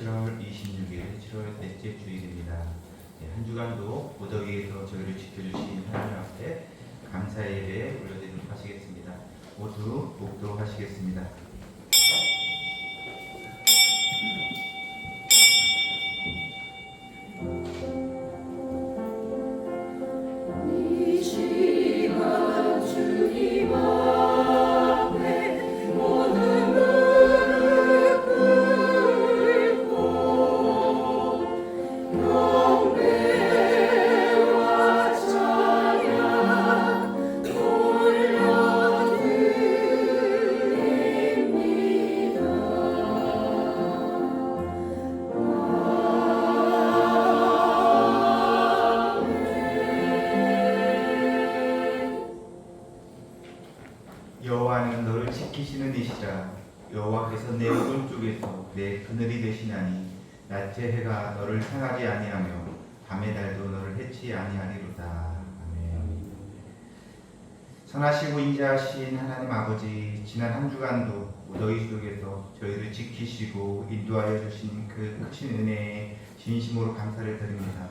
7월 26일 7월 넷째 주일입니다. 한 주간도 무더기에서 저희를 지켜주신 하나님 앞에 감사의 예배 올려드리도록 하시겠습니다. 모두 목도록 하시겠습니다. 여호와는 너를 지키시는 이시라. 여호와께서 내 오른쪽에서 내 그늘이 되시나니 낮의 해가 너를 상하지 아니하며 밤의 달도 너를 해치 아니하리로다. 아멘. 선하시고 인자하신 하나님 아버지, 지난 한 주간도 무더위 속에서 저희를 지키시고 인도하여 주신 그 크신 은혜에 진심으로 감사를 드립니다.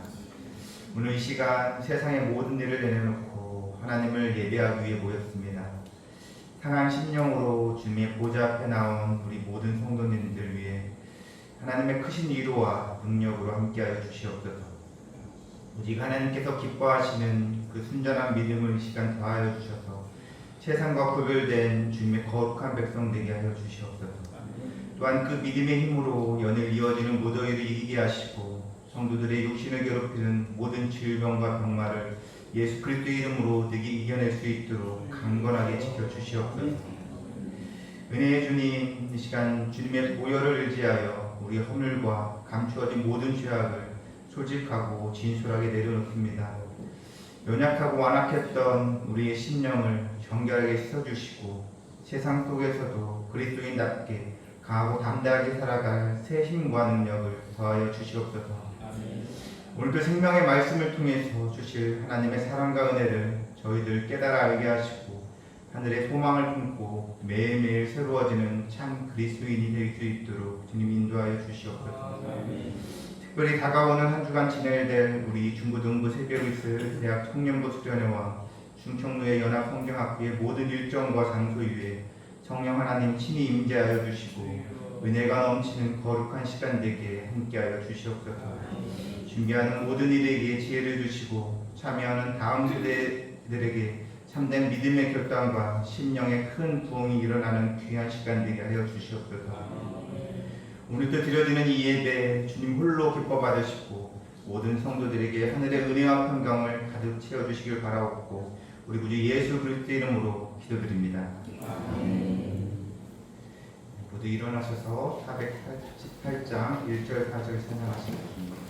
오늘 이 시간 세상의 모든 일을 내려놓고 하나님을 예배하기 위해 모였습니다. 상한 심령으로 주님의 보좌 앞에 나온 우리 모든 성도님들 위해 하나님의 크신 위로와 능력으로 함께하여 주시옵소서. 오직 하나님께서 기뻐하시는 그 순전한 믿음을 이 시간 더하여 주셔서 세상과 구별된 주님의 거룩한 백성 되게 하여 주시옵소서. 또한 그 믿음의 힘으로 연일 이어지는 무더위를 이기게 하시고 성도들의 육신을 괴롭히는 모든 질병과 병마를 예수 그리스도의 이름으로 득이 이겨낼 수 있도록 강건하게 지켜주시옵소서. 은혜의 주님, 이 시간 주님의 보혈을 의지하여 우리 허물과 감추어진 모든 죄악을 솔직하고 진솔하게 내려놓습니다. 연약하고 완악했던 우리의 심령을 정결하게 씻어주시고 세상 속에서도 그리스도인답게 강하고 담대하게 살아갈 새 힘과 능력을 더하여 주시옵소서. 오늘도 생명의 말씀을 통해서 주실 하나님의 사랑과 은혜를 저희들 깨달아 알게 하시고 하늘의 소망을 품고 매일매일 새로워지는 참 그리스도인이 될 수 있도록 주님 인도하여 주시옵소서. 특별히 다가오는 한 주간 진행될 우리 중고등부 새벽이슬 대학 청년부 수련회와 충청로의 연합 성경학교의 모든 일정과 장소 위에 성령 하나님 친히 임재하여 주시고 은혜가 넘치는 거룩한 시간 되게 함께하여 주시옵소서. 준비하는 모든 이들에게 지혜를 주시고 참여하는 다음 세대들에게 참된 믿음의 결단과 심령의 큰 부흥이 일어나는 귀한 시간 되게 하여 주시옵소서. 오늘도 드려지는 이 예배 주님 홀로 기뻐 받으시고 모든 성도들에게 하늘의 은혜와 평강을 가득 채워주시길 바라옵고 우리 구주 예수 그리스도 이름으로 기도드립니다. 모두 일어나셔서 488장 1절 4절 생각하시겠습니다.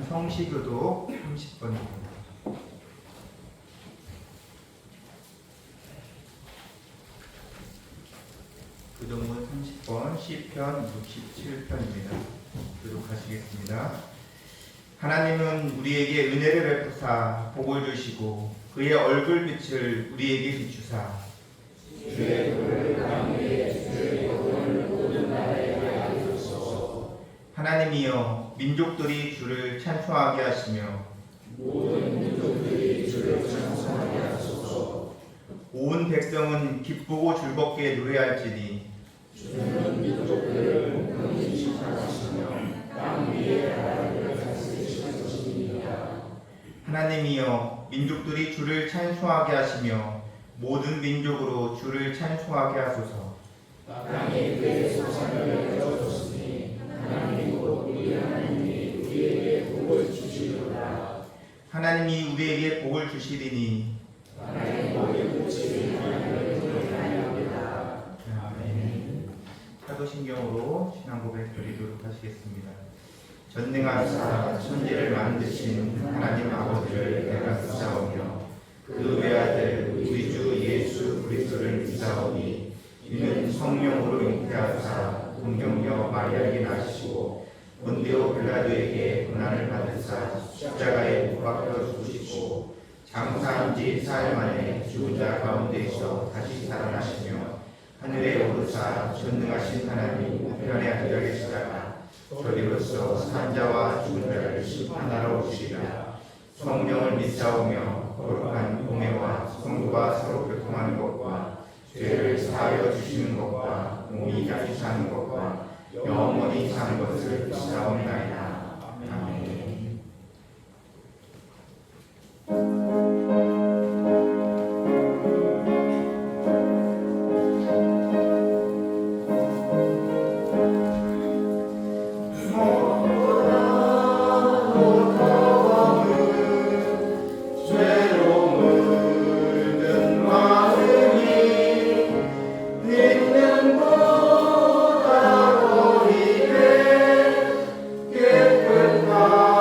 성시교도 30번입니다. 교동문 30번 시편 67편입니다. 기록하시겠습니다. 하나님은 우리에게 은혜를 베푸사 복을 주시고 그의 얼굴빛을 우리에게 비추사 주의 도를 땅 위에 주의 영광을 모든 나라에 알리소서. 하나님이여 민족들이 주를 찬송하게 하시며 모든 민족들이 주를 찬송하게 하소서. 온 백성은 기쁘고 즐겁게 노래할지니 주는 민족들을 공평히 심판하시며 땅 위에 나라를 다스리실 것입니다. 하나님이여 민족들이 주를 찬송하게 하시며 모든 민족으로 주를 찬송하게 하소서. 땅이 그의 소산을 내어줬으니 하나님 곧 우리 하나님이 우리에게 복을 주시리로다. 하나님이 우리에게 복을 주시리니 하나님 복을 주시리 하나님을 찬양합니다. 아멘. 사도신경으로 신앙 고백 드리도록 하시겠습니다. 전능하사 천지를 만드신 하나님 아버지를 내가 믿사오며 그 외아들 우리 주 예수 그리스도를 믿사오니 이는 성령으로 잉태하사 동정녀 마리아에게 나시고 본디오 빌라도에게 고난을 받으사 십자가에 못 박혀 죽으시고 장사한 지 사흘 만에 죽은 자 가운데서 다시 살아나시며 하늘에 오르사 전능하신 하나님 우편에 앉아 계시다가 저리로서 산자와 죽은 자를 심판하러 오시리라. 성령을 믿사오며 거룩한 공회와 성도가 서로 교통하는 것과 죄를 사하여 주시는 것과 몸이 다시 사는 것과 영원히 사는 것을 믿사옵나이다. 아멘. 깨끗한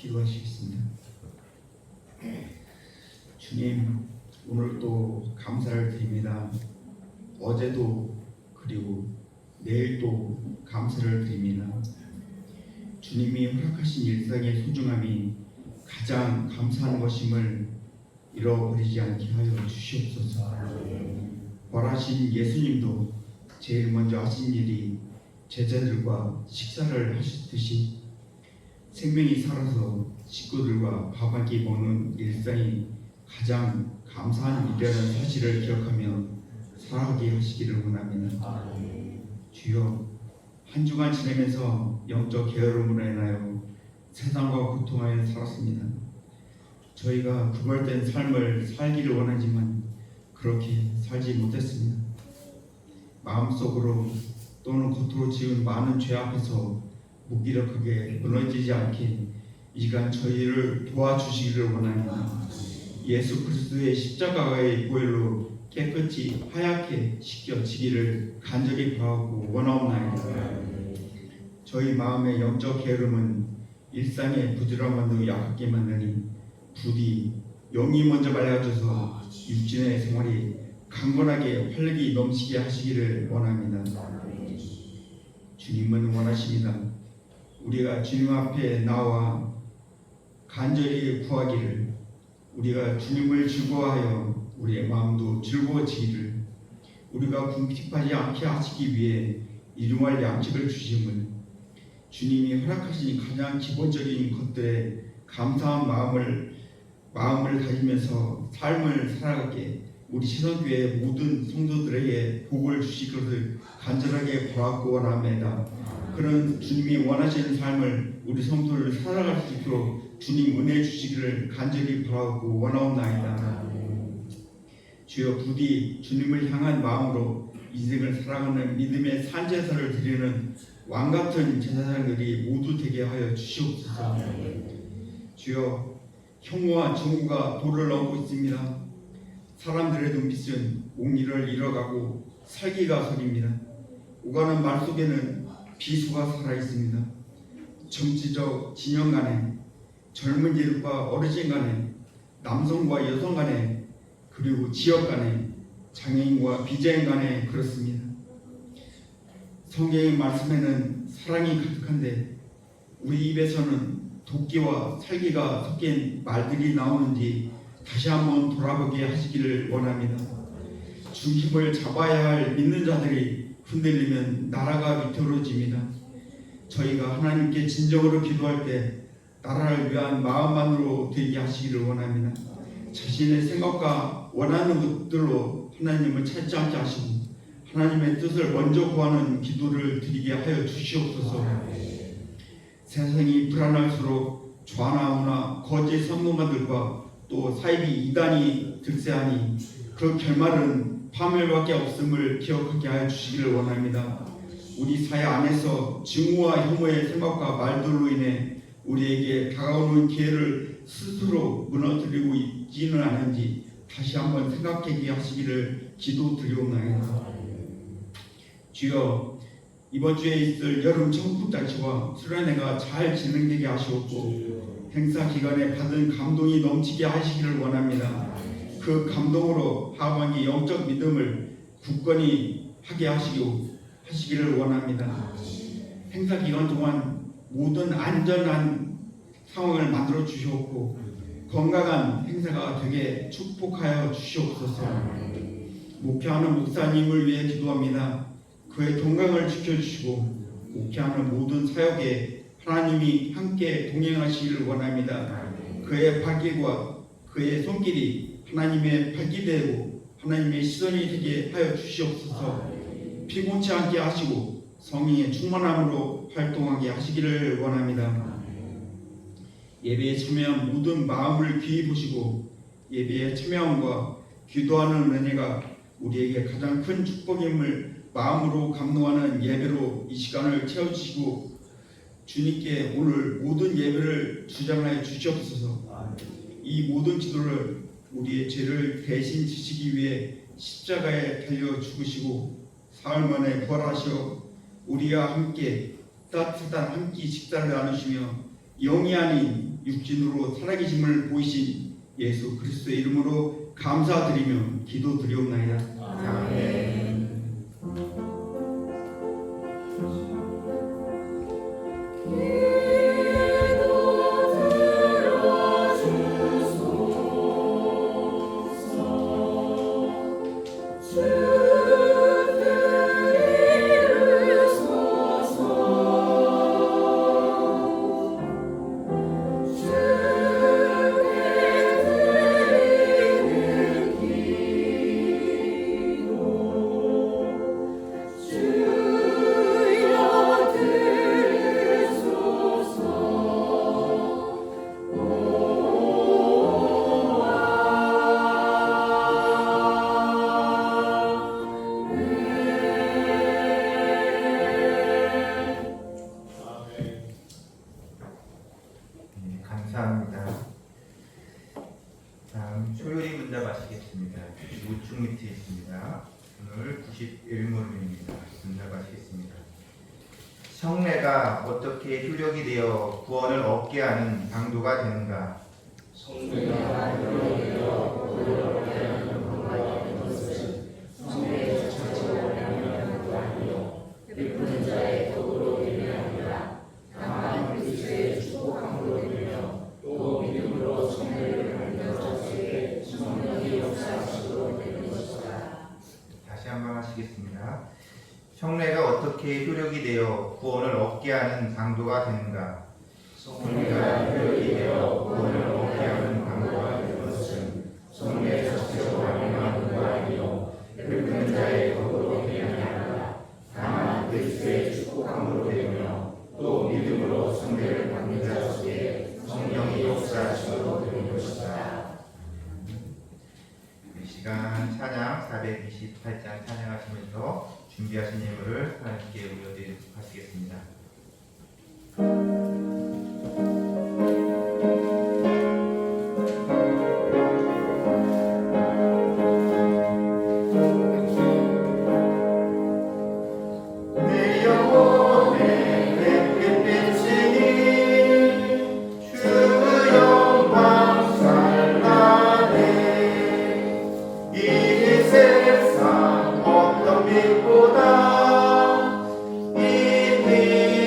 기도하시겠습니다. 주님, 오늘 또 감사를 드립니다. 어제도 그리고 내일도 감사를 드립니다. 주님이 허락하신 일상의 소중함이 가장 감사한 것임을 잃어버리지 않게 하여 주시옵소서. 벌하신 예수님도 제일 먼저 하신 일이 제자들과 식사를 하셨듯이 생명이 살아서 식구들과 밥 한 끼 먹는 일상이 가장 감사한 일이라는 사실을 기억하며 살아가게 하시기를 원합니다. 주여, 한 주간 지내면서 영적 게으름으로 인하여 세상과 고통하여 살았습니다. 저희가 구별된 삶을 살기를 원하지만 그렇게 살지 못했습니다. 마음속으로 또는 겉으로 지은 많은 죄 앞에서 무기력하게 무너지지 않게 이 시간 저희를 도와주시기를 원합니다. 예수 그리스도의 십자가의 보혈로 깨끗이 하얗게 씻겨지기를 간절히 바라고 원하옵나이다. 저희 마음의 영적 게으름은 일상의 부드러움만도 약하게 만드니 부디 영이 먼저 맑아져서 육신의 생활이 강건하게 활력이 넘치게 하시기를 원합니다. 주님은 원하십니다. 우리가 주님 앞에 나와 간절히 구하기를, 우리가 주님을 즐거워하여 우리의 마음도 즐거워지기를, 우리가 궁핍하지 않게 하시기 위해 일용할 양식을 주심을, 주님이 허락하신 가장 기본적인 것들에 감사한 마음을 가지면서 삶을 살아가게 우리 신원교회 모든 성도들에게 복을 주실 것을 간절하게 바라고 원합니다. 그런 주님이 원하시는 삶을 우리 성도를 살아갈 수 있도록 주님 은혜 주시기를 간절히 바라고 원하옵나이다. 주여, 부디 주님을 향한 마음으로 인생을 살아가는 믿음의 산제사를 드리는 왕같은 제사장들이 모두 되게 하여 주시옵소서. 주여, 혐오와 증오가 도를 넘고 있습니다. 사람들의 눈빛은 옥리를 잃어가고 살기가 서립니다. 오가는 말 속에는 비수가 살아있습니다. 정치적 진영 간에, 젊은이들과 어르신 간에, 남성과 여성 간에, 그리고 지역 간에, 장애인과 비장애인 간에 그렇습니다. 성경의 말씀에는 사랑이 가득한데 우리 입에서는 도끼와 살기가 섞인 말들이 나오는지 다시 한번 돌아보게 하시기를 원합니다. 중심을 잡아야 할 믿는 자들이 흔들리면 나라가 위태로워집니다. 저희가 하나님께 진정으로 기도할 때 나라를 위한 마음만으로 되게 하시기를 원합니다. 자신의 생각과 원하는 것들로 하나님을 찾지 않게 하시고 하나님의 뜻을 먼저 구하는 기도를 드리게 하여 주시옵소서. 세상이 불안할수록 좌나 우나 거짓 선동가들과 또 사이비 이단이 득세하니 그 결말은 파멸밖에 없음을 기억하게 하여 주시기를 원합니다. 우리 사회 안에서 증오와 혐오의 생각과 말들로 인해 우리에게 다가오는 기회를 스스로 무너뜨리고 있지는 않은지 다시 한번 생각하게 하시기를 기도드리옵나이다. 주여, 이번 주에 있을 여름 천국잔치와 수련회가 잘 진행되게 하시옵고 행사 기간에 받은 감동이 넘치게 하시기를 원합니다. 그 감동으로 하반기 영적 믿음을 굳건히 하게 하시기를 원합니다. 행사 기간 동안 모든 안전한 상황을 만들어 주시옵고 건강한 행사가 되게 축복하여 주시옵소서. 목회하는 목사님을 위해 기도합니다. 그의 건강을 지켜주시고 목회하는 모든 사역에 하나님이 함께 동행하시기를 원합니다. 그의 발길과 그의 손길이 하나님의 발길이 되고 하나님의 시선이 되게 하여 주시옵소서. 피곤치 않게 하시고 성령의 충만함으로 활동하게 하시기를 원합니다. 예배에 참여한 모든 마음을 귀히 보시고 예배에 참여함과 기도하는 은혜가 우리에게 가장 큰 축복임을 마음으로 감동하는 예배로 이 시간을 채워주시고 주님께 오늘 모든 예배를 주장하여 주시옵소서. 이 모든 기도를 우리의 죄를 대신 지시기 위해 십자가에 달려 죽으시고 사흘 만에 부활하시어 우리와 함께 따뜻한 한 끼 식사를 나누시며 영이 아닌 육신으로 살아계심을 보이신 예수 그리스도의 이름으로 감사드리며 기도드리옵나이다. 아멘. 네, 감사합니다. 다음 소요리 문답 하시겠습니다. 우측 밑에 있습니다. 오늘 91문입니다. 문답하시겠습니다. 성례가 어떻게 효력이 되어 구원을 얻게 하는 방도가 되는가? 성례가 효력되어 구원을 얻게 하는 방도가 되는 것은 성례 자체로 말미암는 것도 아니요 베푸는 자의 덕으로 되느니라. 다만 그리스도의 축복함으로 되며 또 믿음으로 성례를 받는 자에게 성령의 역사하심으로 되는 것이다. 다시 한번 하시겠습니다. 성례가 어떻게 효력이 되어 구원을 얻게 하는 방도가 되는가? 성례가 효력이 되어 구원을 얻게 하는 방도가 되는 것은 성례 자체로 말미암는 것도 아니요 베푸는 자의 덕으로 되느니라. 다만 그리스도의 축복함으로 되며 또 믿음으로 성례를 받는 자 속에 성령이 역사하심으로 되는 것이다. 이 시간 찬양 428장 찬양하시면서 준비하신 예물을 하나님께 올려드리도록 하시겠습니다. 내 영혼에 햇빛이 주 영광 찬란해. 이 세상 어떤 빛보다 이 빛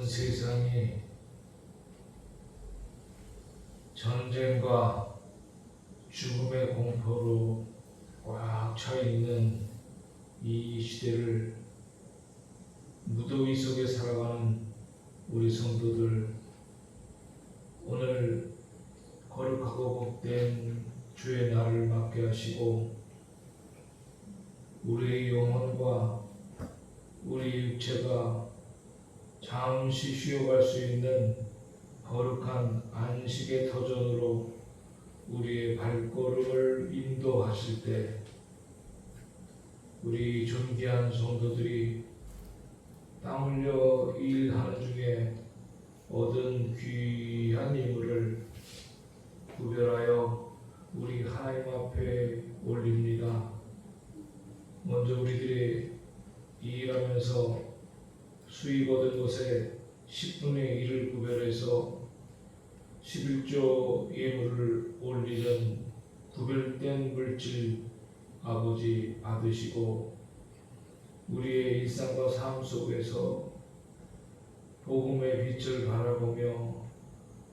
온 세상이 전쟁과 죽음의 공포로 꽉 차 있는 이 시대를 무더위 속에 살아가는 우리 성도들, 오늘 거룩하고 복된 주의 날을 맞게 하시고 우리의 영혼과 우리 육체가 잠시 쉬어갈 수 있는 거룩한 안식의 터전으로 우리의 발걸음을 인도하실 때 우리 존귀한 성도들이 땀 흘려 일하는 중에 얻은 귀한 예물을 구별하여 우리 하나님 앞에 올립니다. 먼저 우리들이 일하면서 수익 얻은 것에 10분의 1을 구별해서 11조 예물을 올리는 구별된 물질 아버지 받으시고 우리의 일상과 삶 속에서 복음의 빛을 바라보며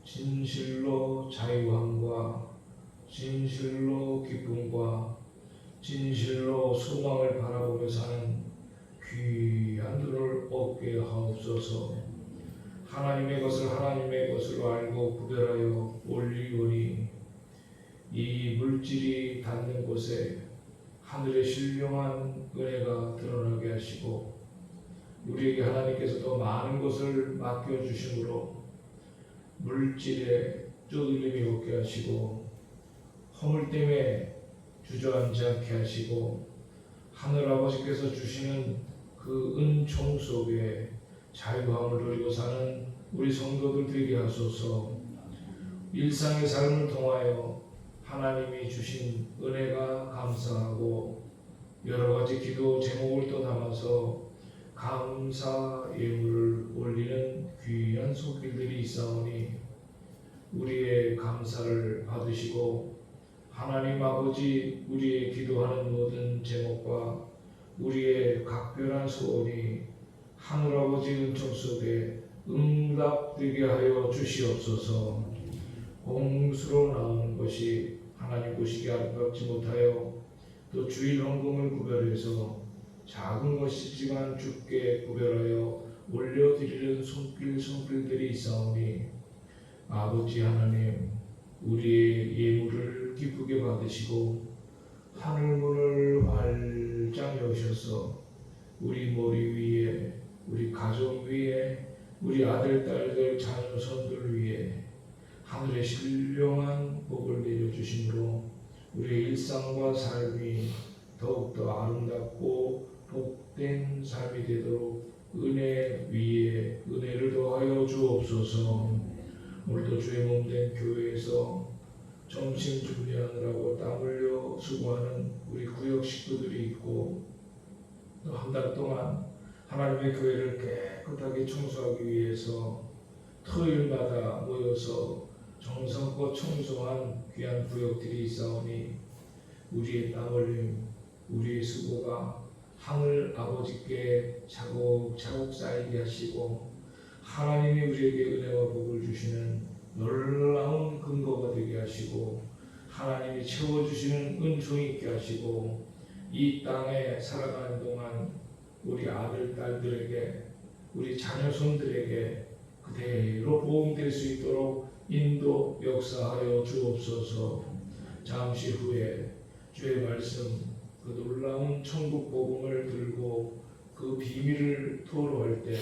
진실로 자유함과 진실로 기쁨과 진실로 소망을 바라보며 사는 귀한 눈을 얻게 하옵소서. 하나님의 것을 하나님의 것으로 알고 구별하여 올리오니 이 물질이 닿는 곳에 하늘의 신령한 은혜가 드러나게 하시고 우리에게 하나님께서 더 많은 것을 맡겨주심으로 물질에 쪼들림이 없게 하시고 허물 때문에 주저앉지 않게 하시고 하늘 아버지께서 주시는 그 은총 속에 자유함을 누리고 사는 우리 성도들 되게 하소서. 일상의 삶을 통하여 하나님이 주신 은혜가 감사하고 여러 가지 기도 제목을 또 담아서 감사 예물을 올리는 귀한 손길들이 있사오니 우리의 감사를 받으시고 하나님 아버지 우리의 기도하는 모든 제목과 우리의 각별한 소원이 하늘 아버지 은총 속에 응답되게 하여 주시옵소서. 공수로 나오는 것이 하나님 보시기에 아름답지 못하여 또 주일 헌금을 구별해서 작은 것이지만 주께 구별하여 올려드리는 손길들이 있사오니 아버지 하나님 우리의 예물을 기쁘게 받으시고 하늘문을 활짝 여셔서 우리 머리 위에 우리 가족 위에 우리 아들 딸들 자녀 손들 위에 하늘의 신령한 복을 내려주심으로 우리의 일상과 삶이 더욱더 아름답고 복된 삶이 되도록 은혜 위에 은혜를 더하여 주옵소서. 오늘도 주의 몸된 교회에서 점심 준비하느라고 땀 흘려 수고하는 우리 구역 식구들이 있고 또 한 달 동안 하나님의 교회를 깨끗하게 청소하기 위해서 토요일마다 모여서 정성껏 청소한 귀한 구역들이 있사오니 우리의 땀 흘림, 우리의 수고가 하늘 아버지께 차곡차곡 쌓이게 하시고 하나님이 우리에게 은혜와 복을 주시는 놀라운 근거가 되게 하시고 하나님이 채워주시는 은총이 있게 하시고 이 땅에 살아가는 동안 우리 아들, 딸들에게 우리 자녀손들에게 그대로 보응될 수 있도록 인도 역사하여 주옵소서. 잠시 후에 주의 말씀 그 놀라운 천국 복음을 들고 그 비밀을 토로할 때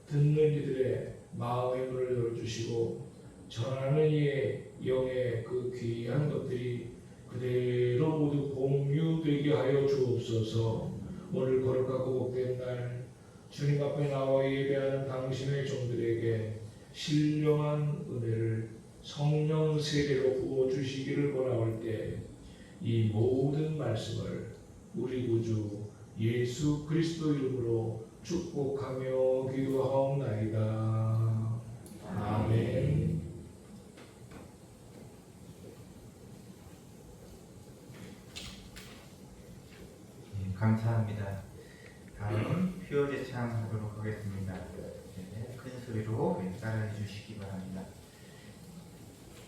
듣는 이들의 마음의 문을 열어주시고 전하는 이의 영의 그 귀한 것들이 그대로 모두 공유되게 하여 주옵소서. 오늘 거룩하고 복된 날 주님 앞에 나와 예배하는 당신의 종들에게 신령한 은혜를 성령 세례로 부어주시기를 원하올 때 이 모든 말씀을 우리 구주 예수 그리스도 이름으로 축복하며 기도하옵나이다. 아멘. 감사합니다. 다음 표어 제창하도록 하겠습니다. 네, 큰 소리로 따라해 주시기 바랍니다.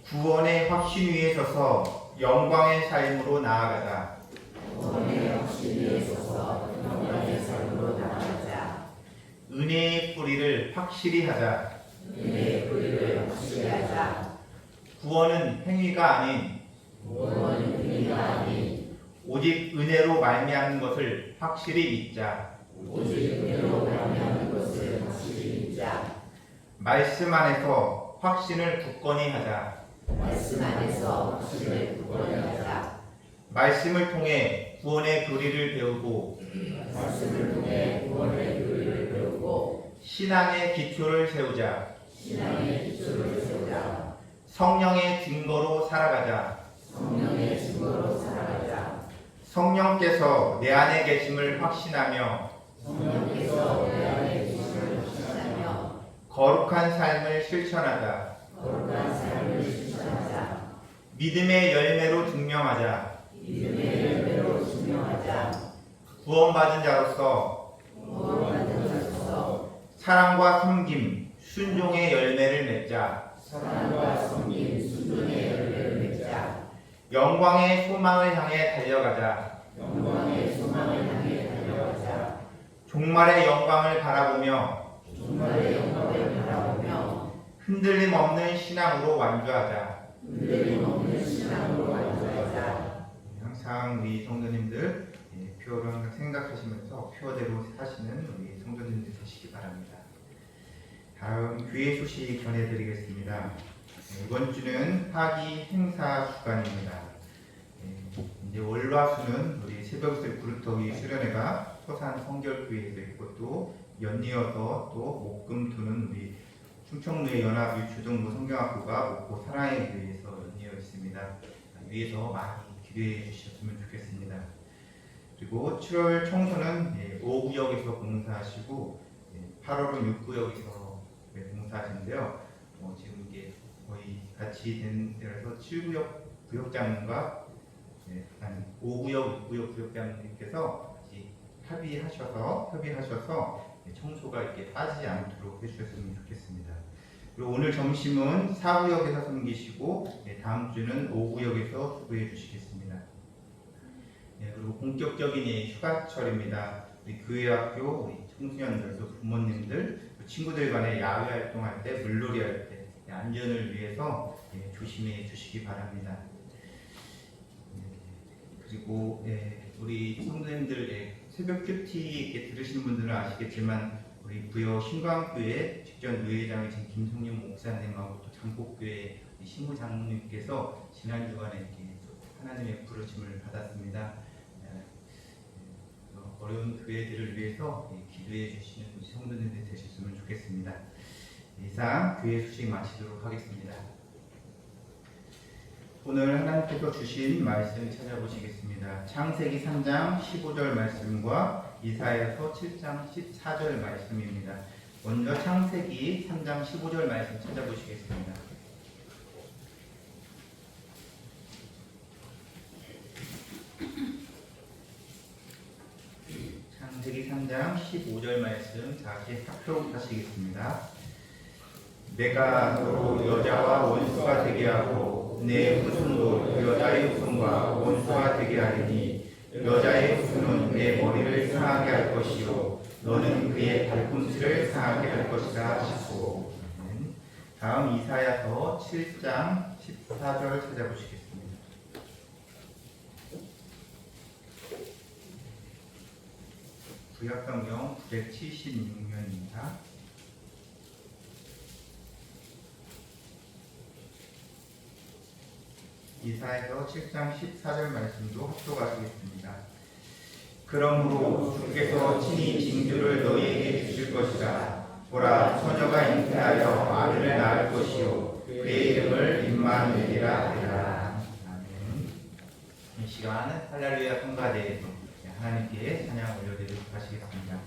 구원의 확신 위에 서서 영광의 삶으로 나아가자. 구원의 확신 위에 서서 영광의 삶으로 나아가자. 은혜의 뿌리를 확실히 하자. 은혜의 뿌리를 확실히 하자. 구원은 행위가 아닌 구원은 은혜가 아닌 오직 은혜로 말미암는 것을 확실히 믿자. 오직 은혜로 말미암는 것을 확실히 믿자. 말씀 안에서 확신을 굳건히 하자. 말씀 안에서 확신을 굳건히 하자. 말씀을 통해 구원의 교리를 배우고 말씀을 통해 구원의 교리를 배우고 신앙의 기초를 세우자. 신앙의 기초를 세우자. 성령의 증거로 살아가자. 성령의 증거로 살아가자. 성령께서 내 안에 계심을 확신하며 성령께서 내 안에 계심을 확신하며 거룩한 삶을 실천하자. 거룩한 삶을 실천하자. 믿음의 열매로 증명하자. 믿음의 열매로 증명하자. 구원받은 자로서 구원받은 자로서 사랑과 섬김, 순종의 열매를 맺자. 사랑과 섬김, 순종의 열매를 맺자. 영광의 소망을 향해 달려가자. 영광의 소망을 향해 달려가자. 종말의 영광을 바라보며 종말의 영광을 바라보며 흔들림 없는 신앙으로 완주하자. 흔들림 없는 신앙으로 완주하자. 항상 우리 성도님들 표어를 항상 생각하시면서 표어대로 사시는 우리 성도님들 되시기 바랍니다. 다음 교회 소식 전해드리겠습니다. 이번 주는 하기 행사 주간입니다. 이제 월화수는 우리 새벽술 구루터기 수련회가 서산 성결교회에서 있고 또 연이어서 또 목금토는 우리 충청도의 연합유초등부 성경학부가 목포 사랑의 교회에서 연이어 있습니다. 위에서 많이 기대해 주셨으면 좋겠습니다. 그리고 7월 청소는 5구역에서 봉사하시고 8월은 6구역에서 봉사하시는데요. 지금 이게 거의 같이 된 데라서 7구역 구역장과 5구역, 6구역 구역장님께서 협의하셔서 청소가 이렇게 빠지지 않도록 해주셨으면 좋겠습니다. 그리고 오늘 점심은 4구역에서 섬기시고 다음 주는 5구역에서 수고해 주시겠습니다. 그리고 본격적인 휴가철입니다. 우리 교회학교 우리 청소년들 또 부모님들 또 친구들 간에 야외 활동할 때 물놀이 할 때 안전을 위해서 조심해 주시기 바랍니다. 그리고 우리 성도님들 새벽 큐티 이렇게 들으시는 분들은 아시겠지만 우리 부여 신광교회 직전 의회장이신 김성윤 목사님하고 또 장곡교회 신부 장로님께서 지난 주간에 이렇게 하나님의 부르심을 받았습니다. 어려운 교회들을 위해서 기도해 주시는 성도님들 되셨으면 좋겠습니다. 이상 교회 소식 마치도록 하겠습니다. 오늘 하나님께서 주신 말씀 찾아보시겠습니다. 창세기 3장 15절 말씀과 이사야서 7장 14절 말씀입니다. 먼저 창세기 3장 15절 말씀 찾아보시겠습니다. 창세기 3장 15절 말씀 다시 학교하시겠습니다. 내가 너로 여자와 원수가 되게 하고 내 후손도 여자의 후손과 원수가 되게 하리니 여자의 후손은 내 머리를 상하게 할 것이요 너는 그의 발꿈치를 상하게 할 것이라 하시고. 다음 이사야서 7장 14절 찾아보시겠습니다. 구약성경 976면입니다. 이사야서 7장 14절 말씀도 합독하시겠습니다. 그러므로 주께서 친히 징조를 너희에게 주실 것이라. 보라, 처녀가 잉태하여 아들을 낳을 것이요 그의 이름을 임마누엘이라 하리라. 아멘. 이 시간 할렐루야 성가대에서 하나님께 찬양 올려드리도록 하시겠습니다.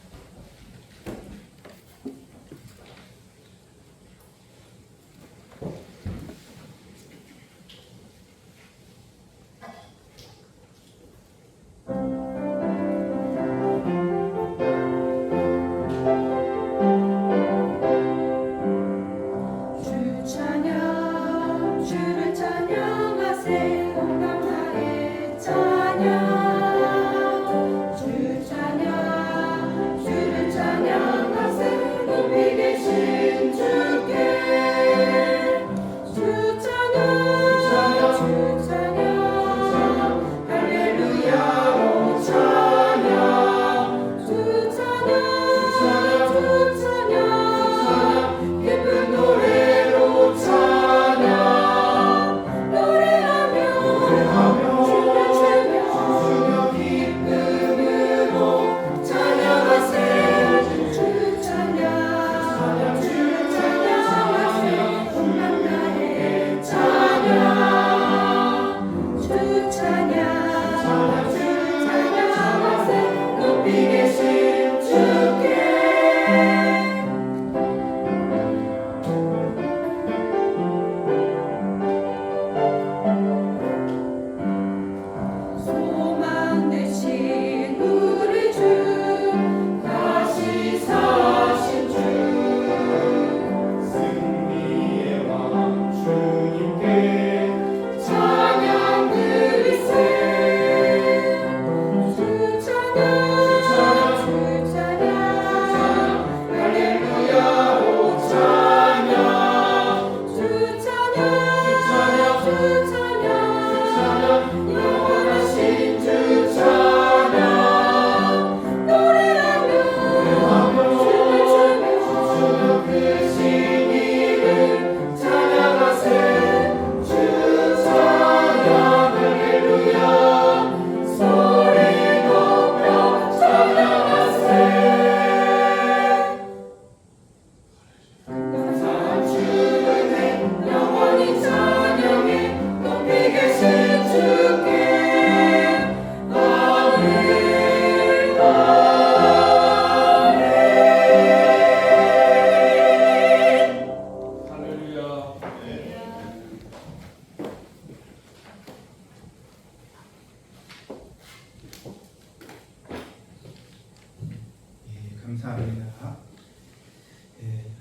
감사합니다.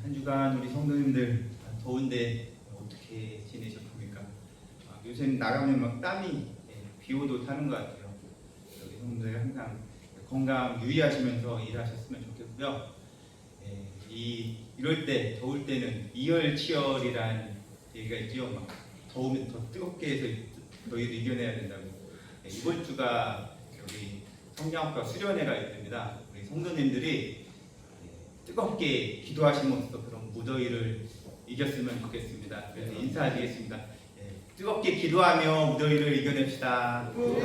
한 주간 우리 성도님들 더운데 어떻게 지내셨습니까? 요새는 나가면 막 땀이 비오도 타는 것 같아요. 여기 성도들 항상 건강 유의하시면서 일하셨으면 좋겠고요. 이럴 때 더울 때는 이열치열이라는 얘기가 있죠. 막 더우면 더 뜨겁게 해서 너희도 이겨내야 된다고. 이번 주가 여기 성경학과 수련회가 있습니다. 우리 성도님들이 뜨겁게 기도하심으로써 그런 무더위를 이겼으면 좋겠습니다. 그래서 인사드리겠습니다. 뜨겁게 기도하며 무더위를 이겨냅시다. 우리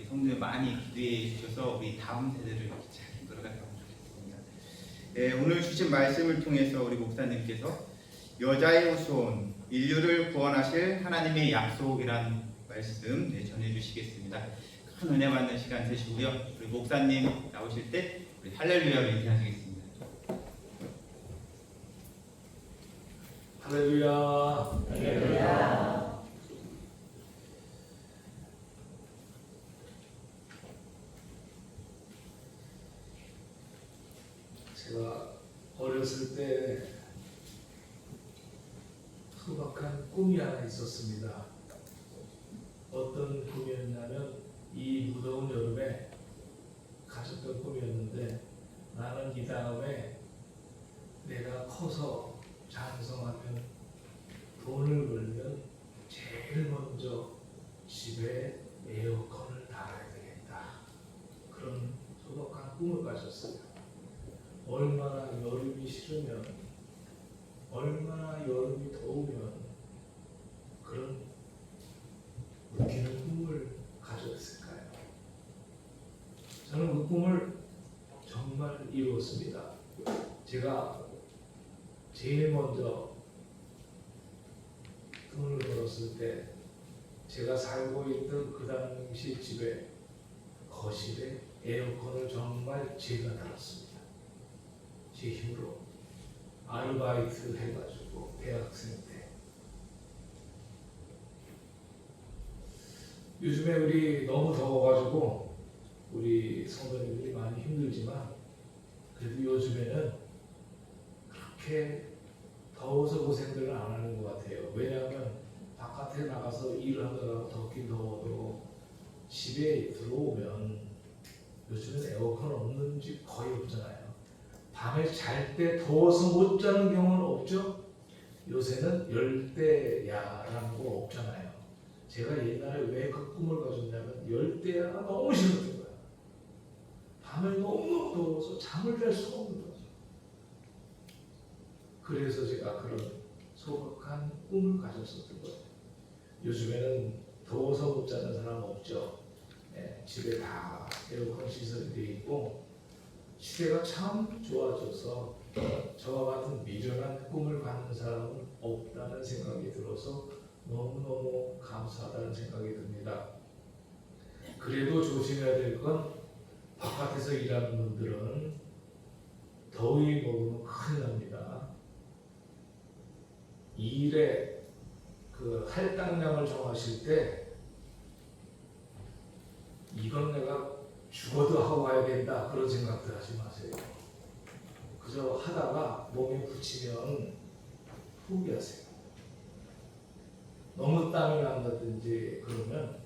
성도님 많이 기도해 주셔서 우리 다음 세대를 잘 이끌어갔으면 좋겠습니다. 오늘 주신 말씀을 통해서 우리 목사님께서 여자의 후손, 인류를 구원하실 하나님의 약속이란 말씀 전해주시겠습니다. 큰 은혜 받는 시간 되시고요. 우리 목사님 나오실 때 우리 할렐루야를 인사하시겠습니다. 할렐루야. 할렐루야. 제가 어렸을 때 소박한 꿈이 하나 있었습니다. 어떤 꿈이었냐면 이 무더운 여름에 가졌던 꿈이었는데 나는 이 다음에 내가 커서 장성하면 돈을 벌면 제일 먼저 집에 에어컨을 달아야 되겠다. 그런 소박한 꿈을 가졌어요. 얼마나 여름이 싫으면, 얼마나 여름이 더우면 그런 웃기는 꿈을 가졌을까요? 저는 그 꿈을 정말 이루었습니다. 제가 제일 먼저 돈을 벌었을 때 제가 살고 있던 그 당시 집에 거실에 에어컨을 정말 제가 달았습니다. 제 힘으로 아르바이트 해가지고 대학생 때. 요즘에 우리 너무 더워가지고 우리 성도님들이 많이 힘들지만 그래도 요즘에는 그렇게 더워서 고생들을 안 하는 것 같아요. 왜냐하면 바깥에 나가서 일을 하다가 덥긴 더워도 집에 들어오면 요즘은 에어컨 없는 집 거의 없잖아요. 밤에 잘 때 더워서 못 자는 경우는 없죠? 요새는 열대야라는 거 없잖아요. 제가 옛날에 왜 그 꿈을 가졌냐면 열대야가 너무 싫었던 거예요. 밤에 너무 더워서 잠을 잘 수가 없는 거죠. 그래서 제가 그런 소박한 꿈을 가졌었던 거예요. 요즘에는 더워서 못 자는 사람 없죠. 집에 다 에어컨 시설이 되어 있고 시대가 참 좋아져서 저와 같은 미련한 꿈을 갖는 사람은 없다는 생각이 들어서 너무너무 감사하다는 생각이 듭니다. 그래도 조심해야 될 건 바깥에서 일하는 분들은 더위 먹으면 큰일 납니다. 일의 그 할당량을 정하실 때 이건 내가 죽어도 하고 가야 된다 그런 생각들 하지 마세요. 그저 하다가 몸에 붙이면 포기하세요. 너무 땀이 난다든지 그러면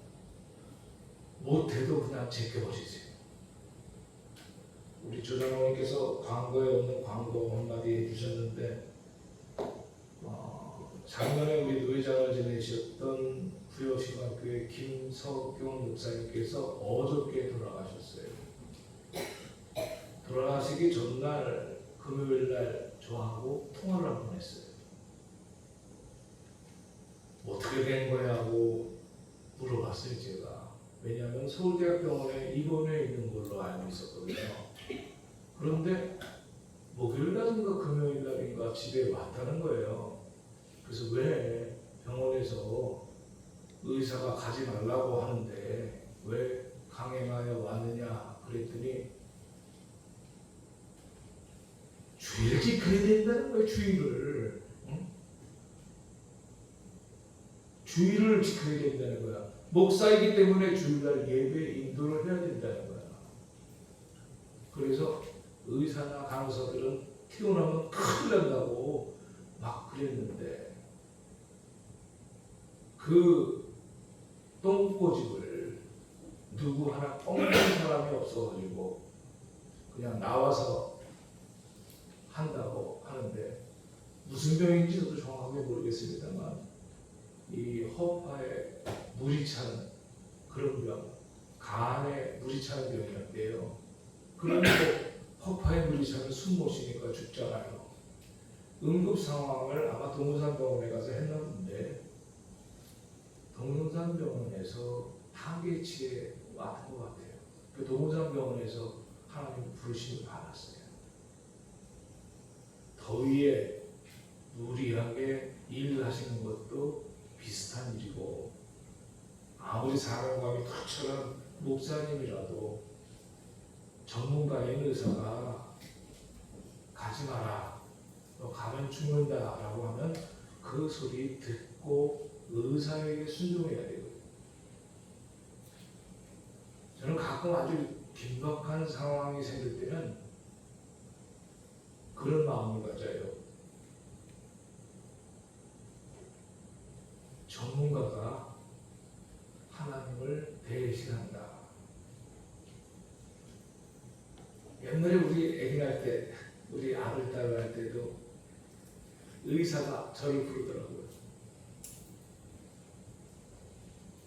못해도 그냥 제껴버리세요. 우리 조장로님께서 광고에 없는 광고 한마디 해주셨는데 작년에 우리 노회장을 지내셨던 부여신학교의 김석용 목사님께서 어저께 돌아가셨어요. 돌아가시기 전날 금요일날 저하고 통화를 한 번 했어요. 어떻게 된 거야 하고 물어봤어요 제가. 왜냐하면 서울대학병원에 입원해 있는 걸로 알고 있었거든요. 그런데 목요일날인가 금요일날인가 집에 왔다는 거예요. 그래서 왜 병원에서 의사가 가지 말라고 하는데 왜 강행하여 왔느냐 그랬더니 주의를 지켜야 된다는 거예요. 주의를. 응? 주의를 지켜야 된다는 거야. 목사이기 때문에 주일날 예배 인도를 해야 된다는 거야. 그래서 의사나 간호사들은 태어나면 큰일 난다고 막 그랬는데 그 똥꼬집을 누구 하나 꺾는 사람이 없어가지고 그냥 나와서 한다고 하는데 무슨 병인지 저도 정확하게 모르겠습니다만 이 허파에 물이 차는 그런 병, 간에 물이 차는 병이었대요. 그런데 허파에 물이 차면 숨 못 쉬니까 죽잖아요. 응급 상황을 아마 동문산병원에 가서 했나 본데 동문산병원에서 한계치에 왔던 것 같아요. 그 동문산병원에서 하나님 부르심을 받았어요. 더위에 무리하게 일하시는 것도 비슷한 일이고 아무리 사랑감이 탁철한 목사님이라도 전문가인 의사가 가지 마라, 너 가면 죽는다라고 하면 그 소리 듣고 의사에게 순종해야 되거든요. 저는 가끔 아주 긴박한 상황이 생길 때는 그런 마음을 가져요. 전문가가 하나님을 대신한다. 옛날에 우리 애기 날 때, 우리 아들 딸 할 때도 의사가 저를 부르더라고요.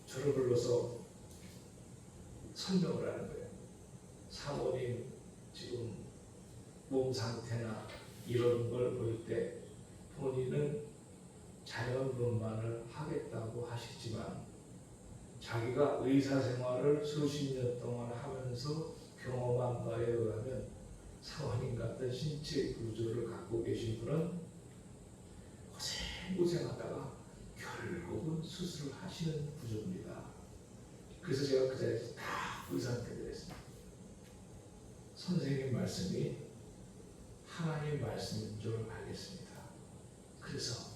저를 불러서 설명을 하는 거예요. 사모님 지금 몸 상태나 이런 걸 볼 때 본인은 자연분만을 하겠다고 하시지만 자기가 의사 생활을 수십 년 동안 하면서 경험한 바에 의하면 사모님 같은 신체 구조를 갖고 계신 분은 고생하다가 결국은 수술을 하시는 구조입니다. 그래서 제가 그 자리에서 다 의사한테 그랬습니다. 선생님 말씀이 하나님 말씀인 줄 알겠습니다. 그래서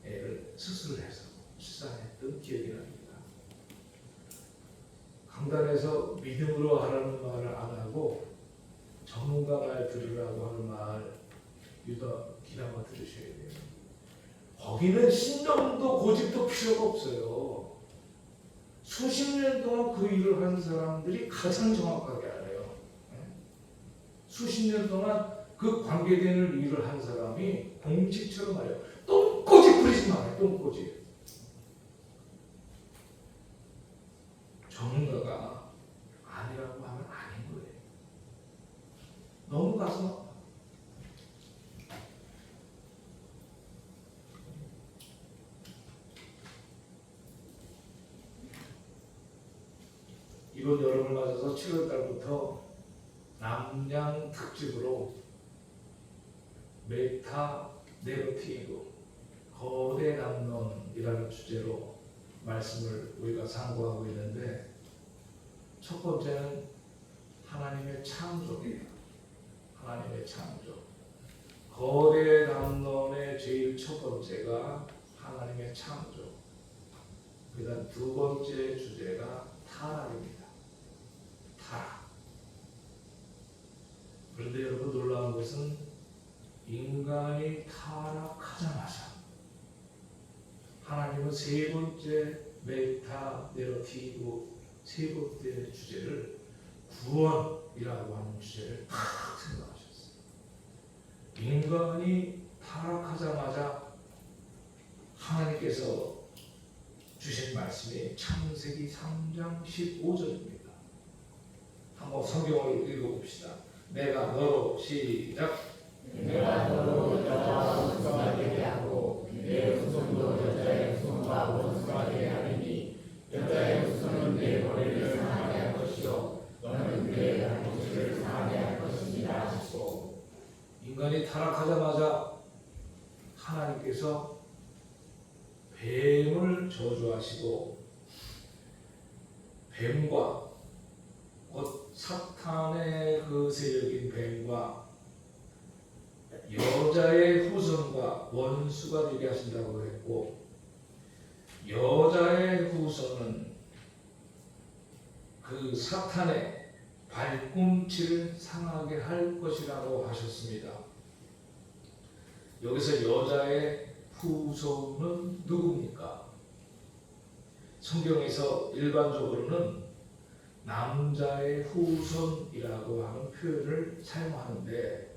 애를 수술을 해서 출산했던 기억이 납니다. 강단에서 믿음으로 하라는 말을 안 하고 전문가 말 들으라고 하는 말 유독 기나마 들으셔야 돼요. 거기는 신념도 고집도 필요가 없어요. 수십 년 동안 그 일을 하는 사람들이 가장 정확하게 알아요. 수십 년 동안 그 관계되는 일을 한 사람이 공직처럼 알아요. 똥꼬집 부리지 마요. 똥꼬집. 전문가가 아니라고 하면 아닌 거예요. 너무 가서 이번 여름을 맞아서 7월 달부터 남양 특집으로 메타 네거티브 거대 담론이라는 주제로 말씀을 우리가 상고하고 있는데 첫 번째는 하나님의 창조입니다. 하나님의 창조. 거대 담론의 제일 첫 번째가 하나님의 창조. 그다음 두 번째 주제가 타락입니다. 타락. 그런데 여러분 놀라운 것은 인간이 타락하자마자 하나님은 세 번째 메타 내러티브 세 번째 주제를 구원이라고 하는 주제를 딱 생각하셨어요. 인간이 타락하자마자 하나님께서 주신 말씀이 창세기 3장 15절입니다. 한번 성경을 읽어봅시다. 내가 너로 시작. 내가 너로 여자와 원수가 되게 하고 내 후손도 여자의 후손과 원수가 되게 하리니 여자의 후손은 내 머리를 상하게 할 것이요 너는 내 발꿈치를 상하게 할 것이니라 하시고. 인간이 타락하자마자 하나님께서 뱀을 저주하시고 뱀과 곧 사탄의 그 세력인 뱀과 여자의 후손과 원수가 되게 하신다고 했고, 여자의 후손은 그 사탄의 발꿈치를 상하게 할 것이라고 하셨습니다. 여기서 여자의 후손은 누굽니까? 성경에서 일반적으로는 남자의 후손이라고 하는 표현을 사용하는데,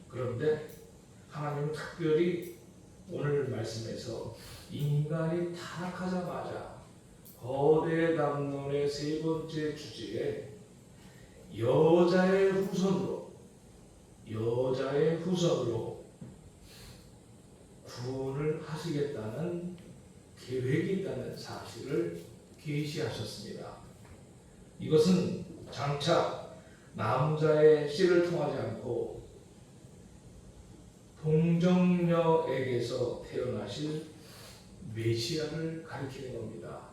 그런데 하나님은 특별히 오늘 말씀에서 인간이 타락하자마자 거대 담론의 세 번째 주제에 여자의 후손으로 구원을 하시겠다는 계획이 있다는 사실을 계시하셨습니다. 이것은 장차 남자의 씨를 통하지 않고 동정녀에게서 태어나실 메시아를 가리키는 겁니다.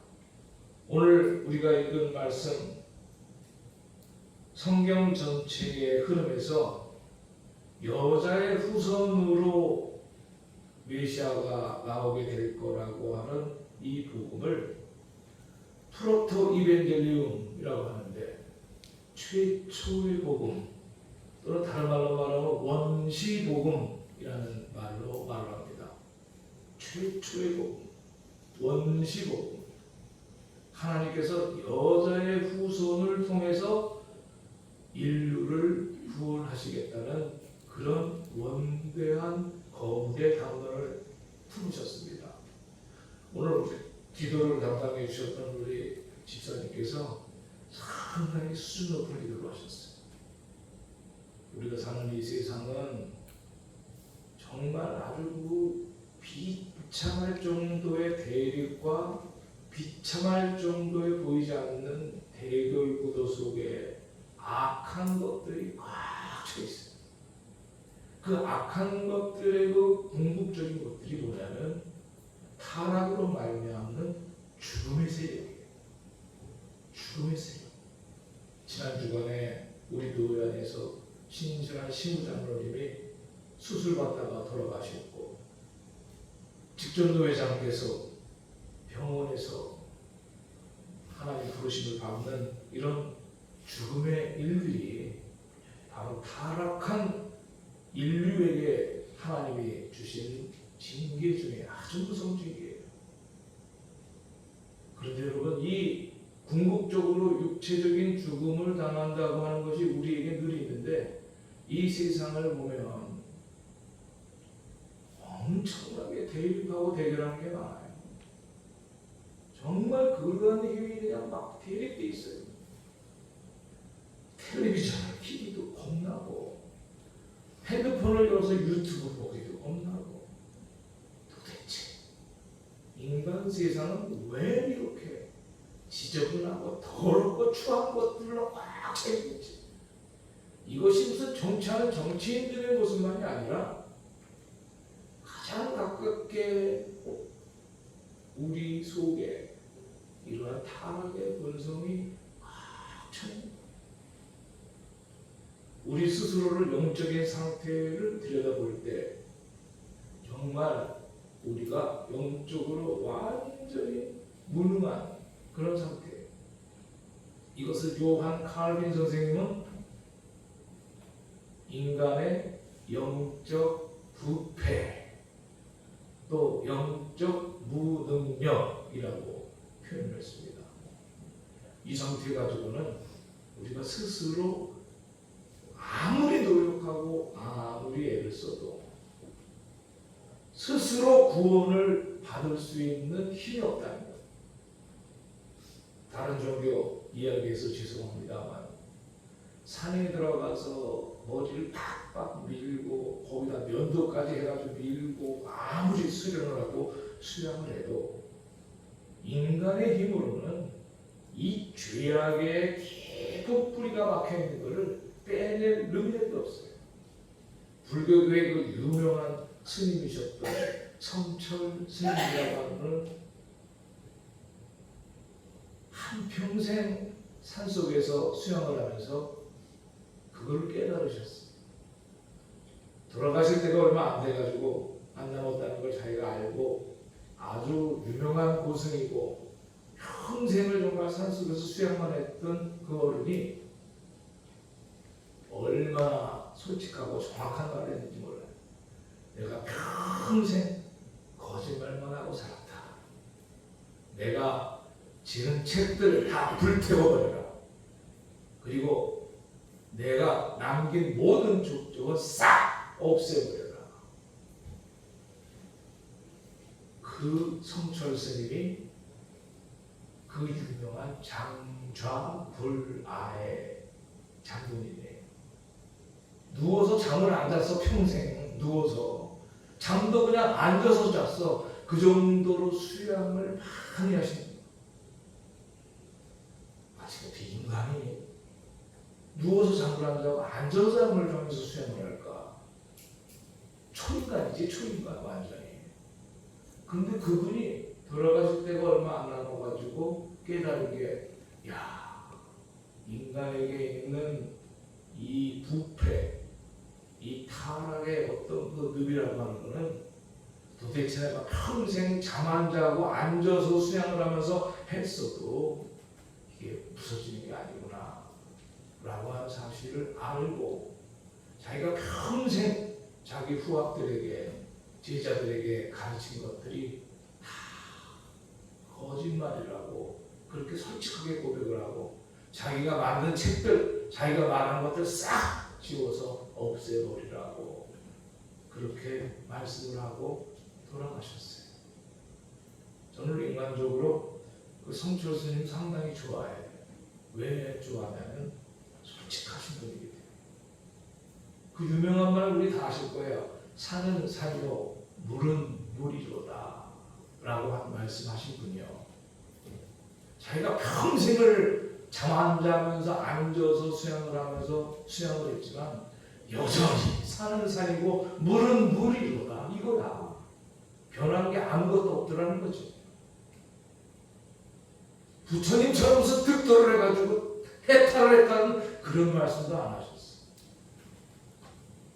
오늘 우리가 읽은 말씀 성경 전체의 흐름에서 여자의 후손으로 메시아가 나오게 될 거라고 하는 이 복음을 프로토 이벤젤리움이라고 하는데, 최초의 복음 또는 다른 말로 말하면 원시 복음이라는 말로 말합니다. 최초의 복음, 원시 복음. 하나님께서 여자의 후손을 통해서 인류를 구원하시겠다는 그런 원대한 거대 담론을 품으셨습니다. 오늘 기도를 담당해 주셨던 우리 집사님께서 상당히 수준 높은 기도를 하셨어요. 우리가 사는 이 세상은 정말 아주 비참할 정도의 대립과 비참할 정도의 보이지 않는 대결 구도 속에 악한 것들이 꽉 차 있어요. 그 악한 것들의 그 궁극적인 것들이 뭐냐면 타락으로 말미암는 죽음의 세력이에요. 죽음의 세력. 지난 주간에 우리 교회 안에서 신실한 신부장로님이 수술받다가 돌아가셨고, 직전도 회장께서 병원에서 하나님 부르심을 받는 이런 죽음의 일들이 바로 타락한 인류에게 하나님이 주신 징계 중에 아주 무서운 징계예요. 그런데 여러분, 이 궁극적으로 육체적인 죽음을 당한다고 하는 것이 우리에게 늘 있는데, 이 세상을 보면 엄청나게 대립하고 대결하는 게 많아요. 정말 그런 힘이 그냥 막 대립돼 있어요. 텔레비전, TV도 겁나고, 핸드폰을 열어서 유튜브 보기도 겁나고. 도대체 인간 세상은 왜 이렇게 지저분하고 더럽고 추한 것들로 꽉 차 있는지, 이것이 무슨 정치하는 정치인들의 모습만이 아니라 가장 가깝게 우리 속에 이러한 타락의 본성이 꽉 부처님. 우리 스스로를 영적인 상태를 들여다볼 때 정말 우리가 영적으로 완전히 무능한 그런 상태. 이것을 요한 칼빈 선생님은 인간의 영적 부패 또 영적 무능력이라고 표현을 했습니다. 이 상태 가지고는 우리가 스스로 아무리 노력하고 아무리 애를 써도 스스로 구원을 받을 수 있는 힘이 없다는 것. 다른 종교 이야기에서 죄송합니다만 산에 들어가서 머리를 팍팍 밀고 거기다 면도까지 해가지고 밀고 아무리 수련을 하고 수양을 해도 인간의 힘으로는 이 죄악의 깊은 뿌리가 박혀있는 것을 빼낼 능력도 없어요. 불교도의 그 유명한 스님이셨던 성철 스님이라고 하는 한평생 산속에서 수양을 하면서 그걸 깨달으셨어요. 돌아가실 때가 얼마 안 돼가지고 안 남았다는 걸 자기가 알고 아주 유명한 고승이고 평생을 정말 산속에서 수양만 했던 그 어른이 얼마나 솔직하고 정확한 말을 했는지 몰라요. 내가 평생 거짓말만 하고 살았다. 내가 지은 책들을 다 불태워버려라. 그리고 내가 남긴 모든 족적은 싹 없애버려라. 그 성철 스님이 그 유명한 장좌불아의 장군이네. 누워서 잠을 안 잤어. 평생 누워서 잠도 그냥 앉아서 잤어. 그 정도로 수양을 많이 하신 거예요. 어떻게 인간이 누워서 잠을 안 자고 앉아서 잠을 자면서 수양을 할까? 초인간이지, 초인간 완전히. 근데 그분이 돌아가실 때가 얼마 안 남아가지고 깨달은 게, 야, 인간에게 있는 이 부패, 이 타락의 어떤 그 늪이라고 하는 거는 도대체 내가 평생 잠 안 자고 앉아서 수양을 하면서 했어도 이게 부서지는 게 아니구나 라고 하는 사실을 알고 자기가 평생 자기 후학들에게 제자들에게 가르친 것들이 다 거짓말이라고 그렇게 솔직하게 고백을 하고 자기가 만든 책들, 자기가 말한 것들 싹 지워서 없애버리라고 그렇게 말씀을 하고 돌아가셨어요. 저는 인간적으로 그 성철 스님 상당히 좋아해요. 왜 좋아하냐면 솔직하신 분이기 때문에. 그 유명한 말 우리 다 아실 거예요. 산은 산이요 물은 물이로다 라고 한 말씀하신 분이요. 자기가 평생을 잠 안 자면서 앉아서 수양을 하면서 수양을 했지만 여전히 산은 산이고 물은 물이로다 이거다. 변한 게 아무것도 없더라는 거죠. 부처님처럼 무슨 득도를 해가지고 해탈을 했다는 그런 말씀도 안 하셨어요.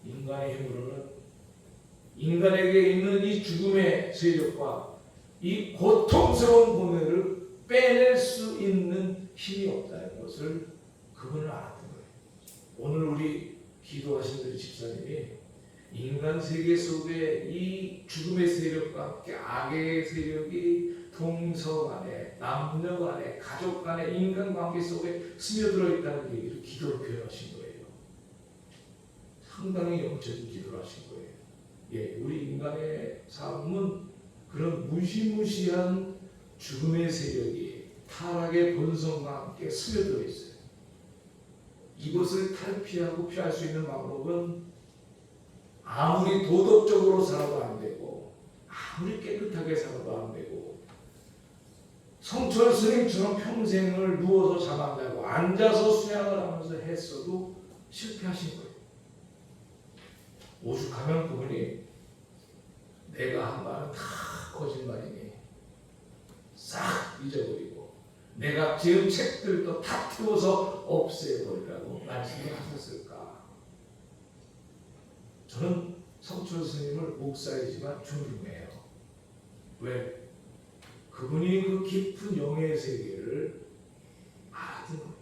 인간의 힘으로는 인간에게 있는 이 죽음의 세력과 이 고통스러운 고뇌를 빼낼 수 있는 힘이 없다는 것을 그분은 알았던 거예요. 오늘 우리 기도하신 우리 집사님이 인간 세계 속에 이 죽음의 세력과 함께 악의 세력이 동서 간에 남녀 간에 가족 간에 인간관계 속에 스며들어 있다는 얘기를 기도로 표현하신 거예요. 상당히 영적인 기도를 하신 거예요. 예, 우리 인간의 삶은 그런 무시무시한 죽음의 세력이 타락의 본성과 함께 스며들어 있어요. 이것을 탈피하고 피할 수 있는 방법은 아무리 도덕적으로 살아도 안 되고 아무리 깨끗하게 살아도 안 되고 성철 스님처럼 평생을 누워서 잠 안 자고 앉아서 수양을 하면서 했어도 실패하신 거예요. 오죽하면 그분이 내가 한 말은 다 거짓말이니 싹 잊어버리고 내가 지은 책들도 다 태워서 없애버리라고 말씀을 하셨을까? 저는 성철 스님을 목사이지만 존경해요. 왜? 그분이 그 깊은 영의 세계를 알았던 거예요.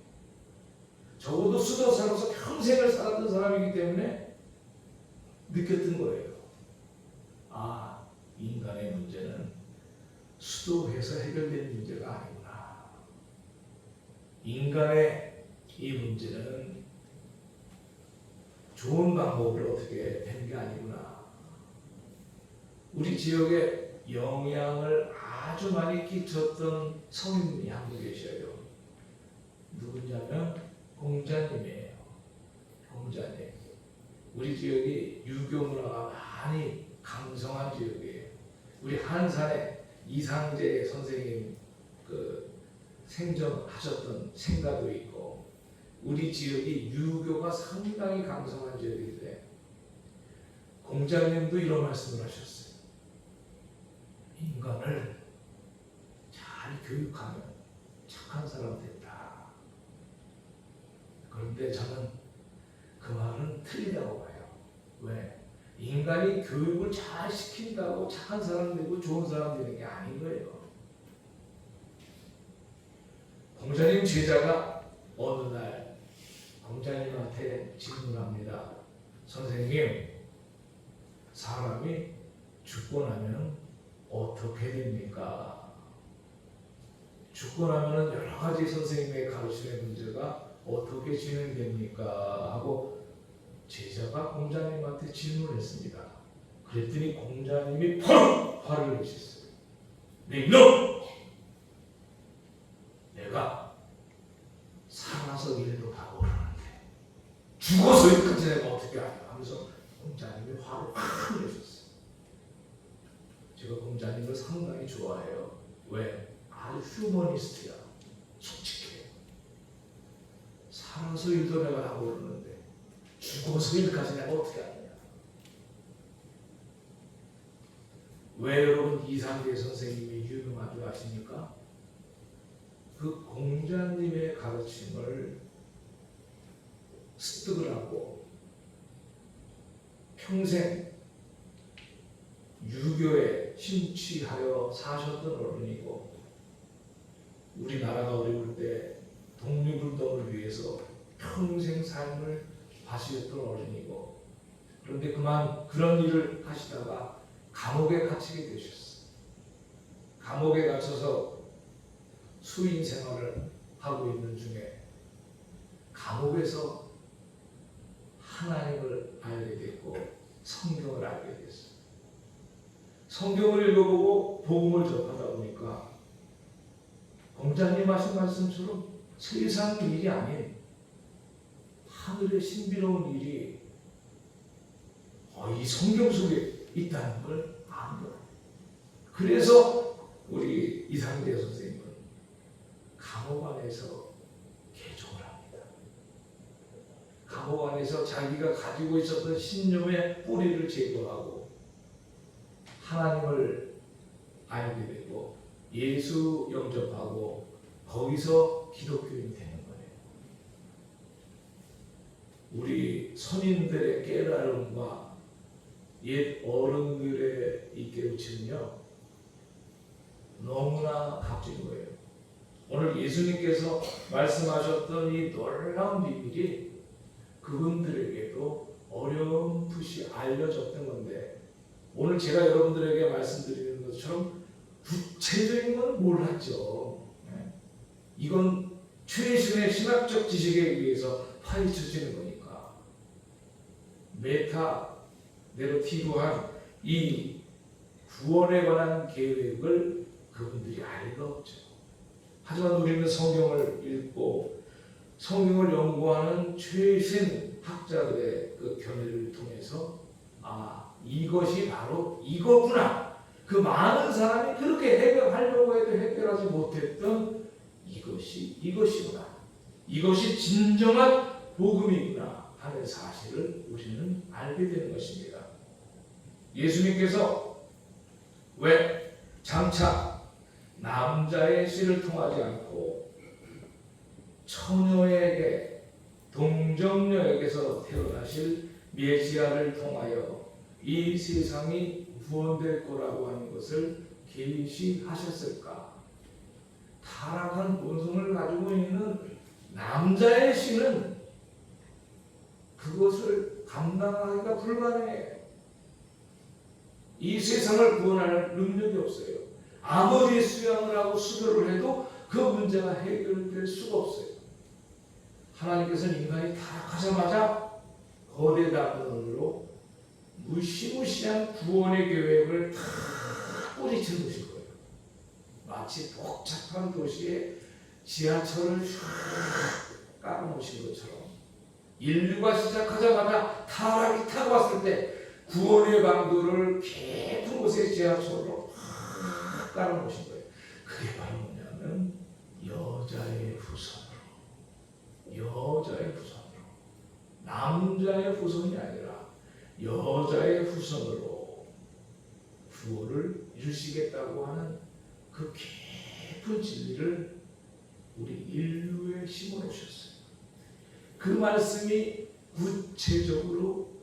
적어도 수도사로서 평생을 살았던 사람이기 때문에 느꼈던 거예요. 아, 인간의 문제는 수도해서 해결되는 문제가 아니구나. 인간의 이 문제는 좋은 방법으로 어떻게 된 게 아니구나. 우리 지역에 영향을 아주 많이 끼쳤던 성인분이 한 분 계셔요. 누구냐면 공자님이에요. 공자님. 우리 지역이 유교 문화가 많이 강성한 지역이에요. 우리 한산에 이상재 선생님 그 생전하셨던 생가도 있고, 우리 지역이 유교가 상당히 강성한 지역인데, 공자님도 이런 말씀을 하셨어요. 인간을 잘 교육하면 착한 사람 된다. 그런데 저는 그 말은 틀리다고 봐요. 왜? 인간이 교육을 잘 시킨다고 착한 사람 되고 좋은 사람 되는 게 아닌 거예요. 공자님 제자가 어느 날 공자님한테 질문합니다. 선생님, 사람이 죽고 나면 어떻게 됩니까? 죽고 나면 여러 가지 선생님의 가르침의 문제가 어떻게 진행됩니까? 하고 제자가 공자님한테 질문을 했습니다. 그랬더니 공자님이 펑! 화를 내셨어요. 네 이놈! 내가 살아서 이래도 다 모르는데 죽어서 이까지 내가 어떻게 하냐 하면서 공자님이 화를 확 내셨어요. 제가 공자님을 상당히 좋아해요. 왜? 아주 휴머니스트야. 솔직해. 살아서 일도 내가 다 모르는데 죽어서 일까지 내가 어떻게 하느냐. 왜 여러분 이상재 선생님이 유명한 줄 아십니까? 그 공자님의 가르침을 습득을 하고 평생 유교에 심취하여 사셨던 어른이고, 우리나라가 어려울 때 독립운동을 위해서 평생 삶을 바치셨던 어른이고, 그런데 그만 그런 일을 하시다가 감옥에 갇히게 되셨어요. 감옥에 갇혀서 수인 생활을 하고 있는 중에 감옥에서 하나님을 알게 됐고 성경을 알게 됐어요. 성경을 읽어보고 복음을 접하다 보니까 공자님 하신 말씀처럼 세상 일이 아닌 하늘의 신비로운 일이 이 성경 속에 있다는 걸 아는 거예요. 그래서 우리 이상재 선생님은 감옥 안에서 개종을 합니다. 감옥 안에서 자기가 가지고 있었던 신념의 뿌리를 제거하고 하나님을 알게 되고 예수 영접하고 거기서 기독교인이 되는 거예요. 우리 선인들의 깨달음과 옛 어른들의 이 깨우침은요 너무나 값진 거예요. 오늘 예수님께서 말씀하셨던 이 놀라운 비밀이 그분들에게도 어렴풋이 알려졌던 건데, 오늘 제가 여러분들에게 말씀드리는 것처럼 구체적인 건 몰랐죠. 이건 최신의 신학적 지식에 의해서 파헤쳐지는 거니까. 메타 네러티브한 이 구원에 관한 계획을 그분들이 알 리가 없죠. 하지만 우리는 성경을 읽고 성경을 연구하는 최신 학자들의 그 견해를 통해서 이것이 바로 이거구나. 그 많은 사람이 그렇게 해결하려고 해도 해결하지 못했던 이것이구나. 이것이 진정한 복음이구나 하는 사실을 우리는 알게 되는 것입니다. 예수님께서 왜 장차 남자의 씨를 통하지 않고 처녀에게 동정녀에게서 태어나실 메시아를 통하여 이 세상이 구원될 거라고 하는 것을 계시하셨을까? 타락한 본성을 가지고 있는 남자의 신은 그것을 감당하기가 불가능해요. 이 세상을 구원할 능력이 없어요. 아무리 수양을 하고 수도를 해도 그 문제가 해결될 수가 없어요. 하나님께서는 인간이 타락하자마자 거대 다문으로 무시무시한 구원의 계획을 다 뿌리쳐 놓으실 거예요. 마치 복잡한 도시에 지하철을 쫙 깔아놓으신 것처럼 인류가 시작하자마자 타락이 타고 왔을 때 구원의 방도를 깊은 곳에 지하철로 쫙 깔아놓으신 거예요. 그게 바로 뭐냐면 여자의 후손으로, 여자의 후손으로, 남자의 후손이 아니라 여자의 후손으로 구원을 이루시겠다고 하는 그 깊은 진리를 우리 인류에 심어놓으셨어요. 그 말씀이 구체적으로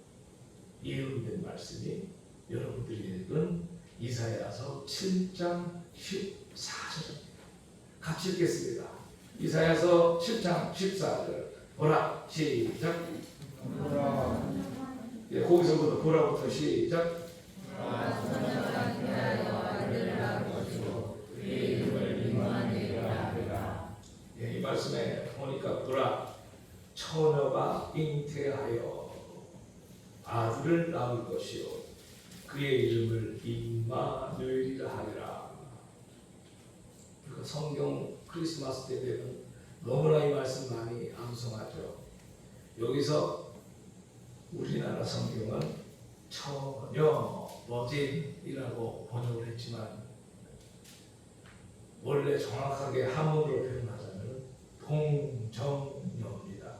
예언된 말씀이 여러분들이 읽은 이사야서 7장 14절입니다. 같이 읽겠습니다. 이사야서 7장 14절 보라 시작. 예, 거기서부터 보라부터 시작. 예, 이 말씀에 보니까 보라 처녀가 잉태하여 아들을 낳을 것이요 그의 이름을 임마누엘이라 하리라. 그러니까 성경 크리스마스 때 되면 너무나 이 말씀 많이 암송하죠. 여기서 우리나라 성경은 처녀 버진이라고 번역을 했지만 원래 정확하게 한문으로 표현하자면 동정녀입니다.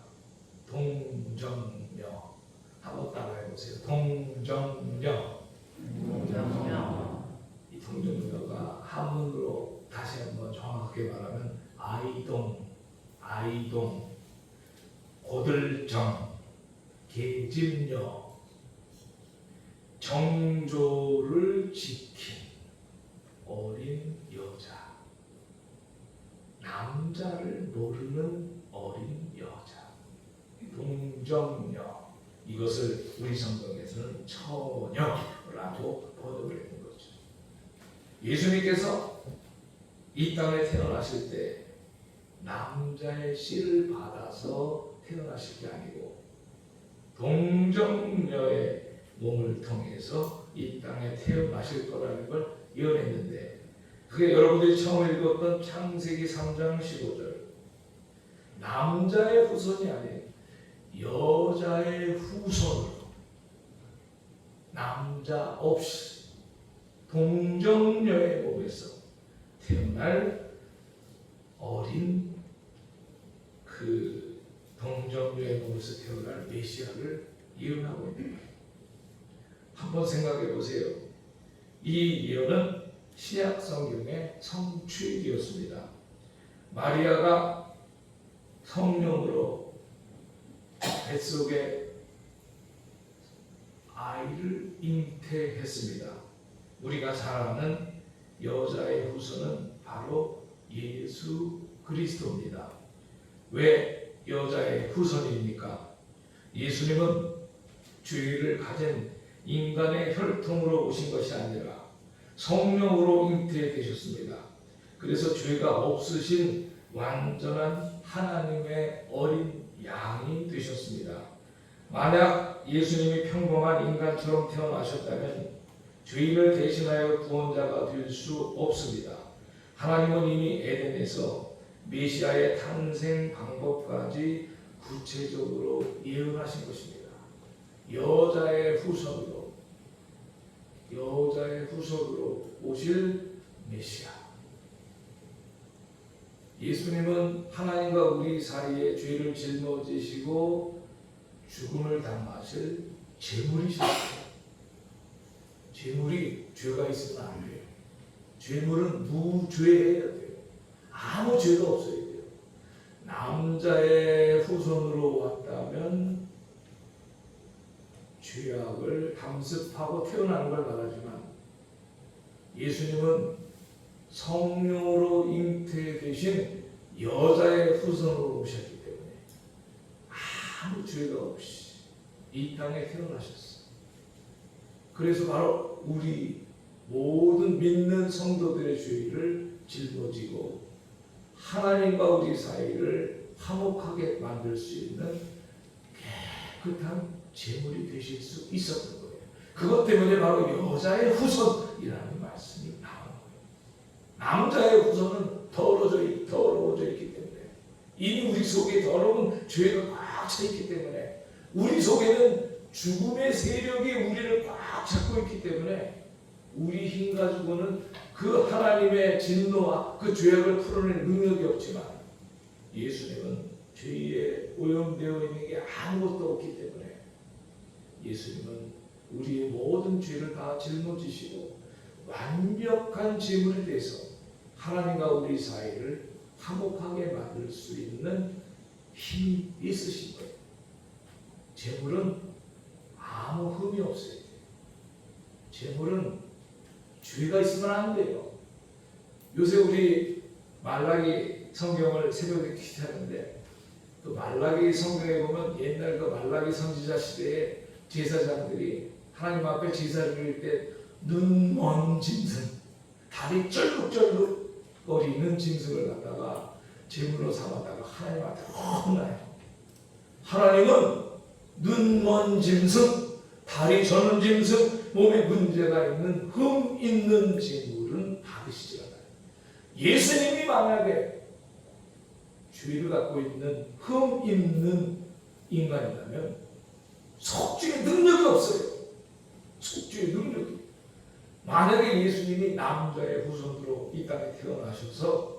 동정녀. 한번 따라해 보세요. 동정녀. 이 동정녀가 한문으로 다시 한번 정확하게 말하면 아이동, 고들정, 계집녀, 정조를 지킨 어린 여자, 남자를 모르는 어린 여자, 동정녀. 이것을 우리 성경에서는 처녀라고 번역을 했는 거죠. 예수님께서 이 땅에 태어나실 때 남자의 씨를 받아서 태어나실 게 아니고 동정녀의 몸을 통해서 이 땅에 태어나실 거라는 걸 예언했는데 그게 여러분들이 처음 읽었던 창세기 3장 15절 남자의 후손이 아닌 여자의 후손으로 남자 없이 동정녀의 몸에서 태어날 어린 그 동정녀의 몸에서 태어날 메시아를 예언하고 있는 거예요. 한번 생각해 보세요. 이 예언은 신약 성경의 성취이었습니다. 마리아가 성령으로 뱃속에 아이를 잉태했습니다. 우리가 잘 아는 여자의 후손은 바로 예수 그리스도입니다. 왜 여자의 후손입니까? 예수님은 죄를 가진 인간의 혈통으로 오신 것이 아니라 성령으로 잉태되셨습니다. 그래서 죄가 없으신 완전한 하나님의 어린 양이 되셨습니다. 만약 예수님이 평범한 인간처럼 태어나셨다면 죄인을 대신하여 구원자가 될 수 없습니다. 하나님은 이미 에덴에서 메시아의 탄생 방법까지 구체적으로 예언하신 것입니다. 여자의 후손으로 오실 메시아. 예수님은 하나님과 우리 사이에 죄를 짊어지시고 죽음을 당하실 제물이셨어요. 제물이 죄가 있으면 안 돼요. 제물은 무죄해야 돼요. 아무 죄가 없어야 돼요. 남자의 후손으로 왔다면 죄악을 담습하고 태어나는 걸 말하지만 예수님은 성령으로 잉태되신 여자의 후손으로 오셨기 때문에 아무 죄가 없이 이 땅에 태어나셨어. 그래서 바로 우리 모든 믿는 성도들의 죄를 짊어지고 하나님과 우리 사이를 화목하게 만들 수 있는 깨끗한 제물이 되실 수 있었던 거예요. 그것 때문에 바로 여자의 후손이라는 말씀이 나오는 거예요. 남자의 후손은 더러워져 있기 때문에 이미 우리 속에 더러운 죄가 꽉 차 있기 때문에 우리 속에는 죽음의 세력이 우리를 꽉 잡고 있기 때문에 우리 힘 가지고는 그 하나님의 진노와 그 죄악을 풀어낼 능력이 없지만 예수님은 죄에 오염되어 있는 게 아무것도 없기 때문에 예수님은 우리의 모든 죄를 다 짊어지시고 완벽한 제물에 대해서 하나님과 우리 사이를 화목하게 만들 수 있는 힘이 있으신 거예요. 제물은 아무 흠이 없어야 돼요. 제물은 죄가 있으면 안 돼요. 요새 우리 말라기 성경을 새벽에 기도하는데 그 말라기 성경에 보면 옛날 그 말라기 선지자 시대에 제사장들이 하나님 앞에 제사를 드릴 때 눈먼 짐승, 다리 쩔룩쩔룩 거리는 짐승을 갖다가 제물로 삼았다가 하나님 앞에 혼나요. 하나님은 눈먼 짐승, 다리 저는 짐승, 몸에 문제가 있는 흠 있는 제물은 받으시지 않아요. 예수님이 만약에 죄를 갖고 있는 흠 있는 인간이라면 속죄의 능력이 없어요. 속죄의 능력이. 만약에 예수님이 남자의 후손으로 이 땅에 태어나셔서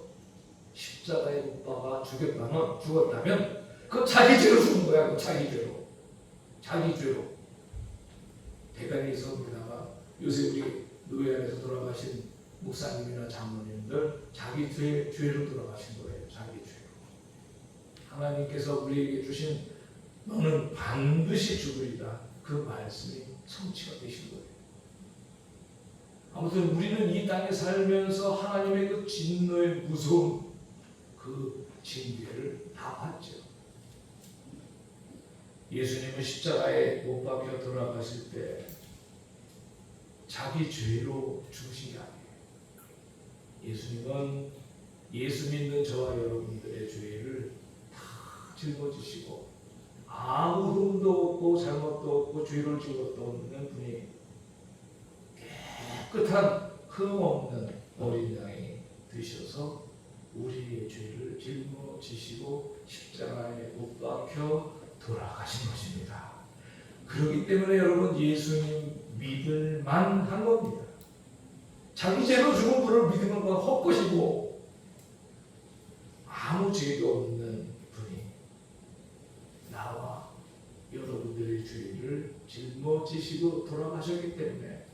십자가에 못 박아 죽었다면 그 자기 죄로 죽은 거야. 그 자기 죄로. 자기 죄로. 대단히 있습니다만 요새 우리 노예 안에서 돌아가신 목사님이나 장로님들 자기 죄로 돌아가신 거예요. 자기 죄로. 하나님께서 우리에게 주신 너는 반드시 죽으리라 그 말씀이 성취가 되신 거예요. 아무튼 우리는 이 땅에 살면서 하나님의 그 진노의 무서운 그 징계를 다 봤죠. 예수님은 십자가에 못 박혀 돌아가실 때 자기 죄로 죽으신 게 아니에요. 예수님은 예수 믿는 저와 여러분들의 죄를 다 짊어지시고 아무 흠도 없고 잘못도 없고 죄를 지은 것도 없는 분이 깨끗한 흠 없는 어린 양이 되셔서 우리의 죄를 짊어지시고 십자가에 못 박혀 돌아가신 것입니다. 그렇기 때문에 여러분 예수님 믿을 만한 겁니다. 자기 죄로 죽은 분을 믿는 건 헛것이고 아무 죄도 없는 분이 나와 여러분들의 죄를 짊어지시고 돌아가셨기 때문에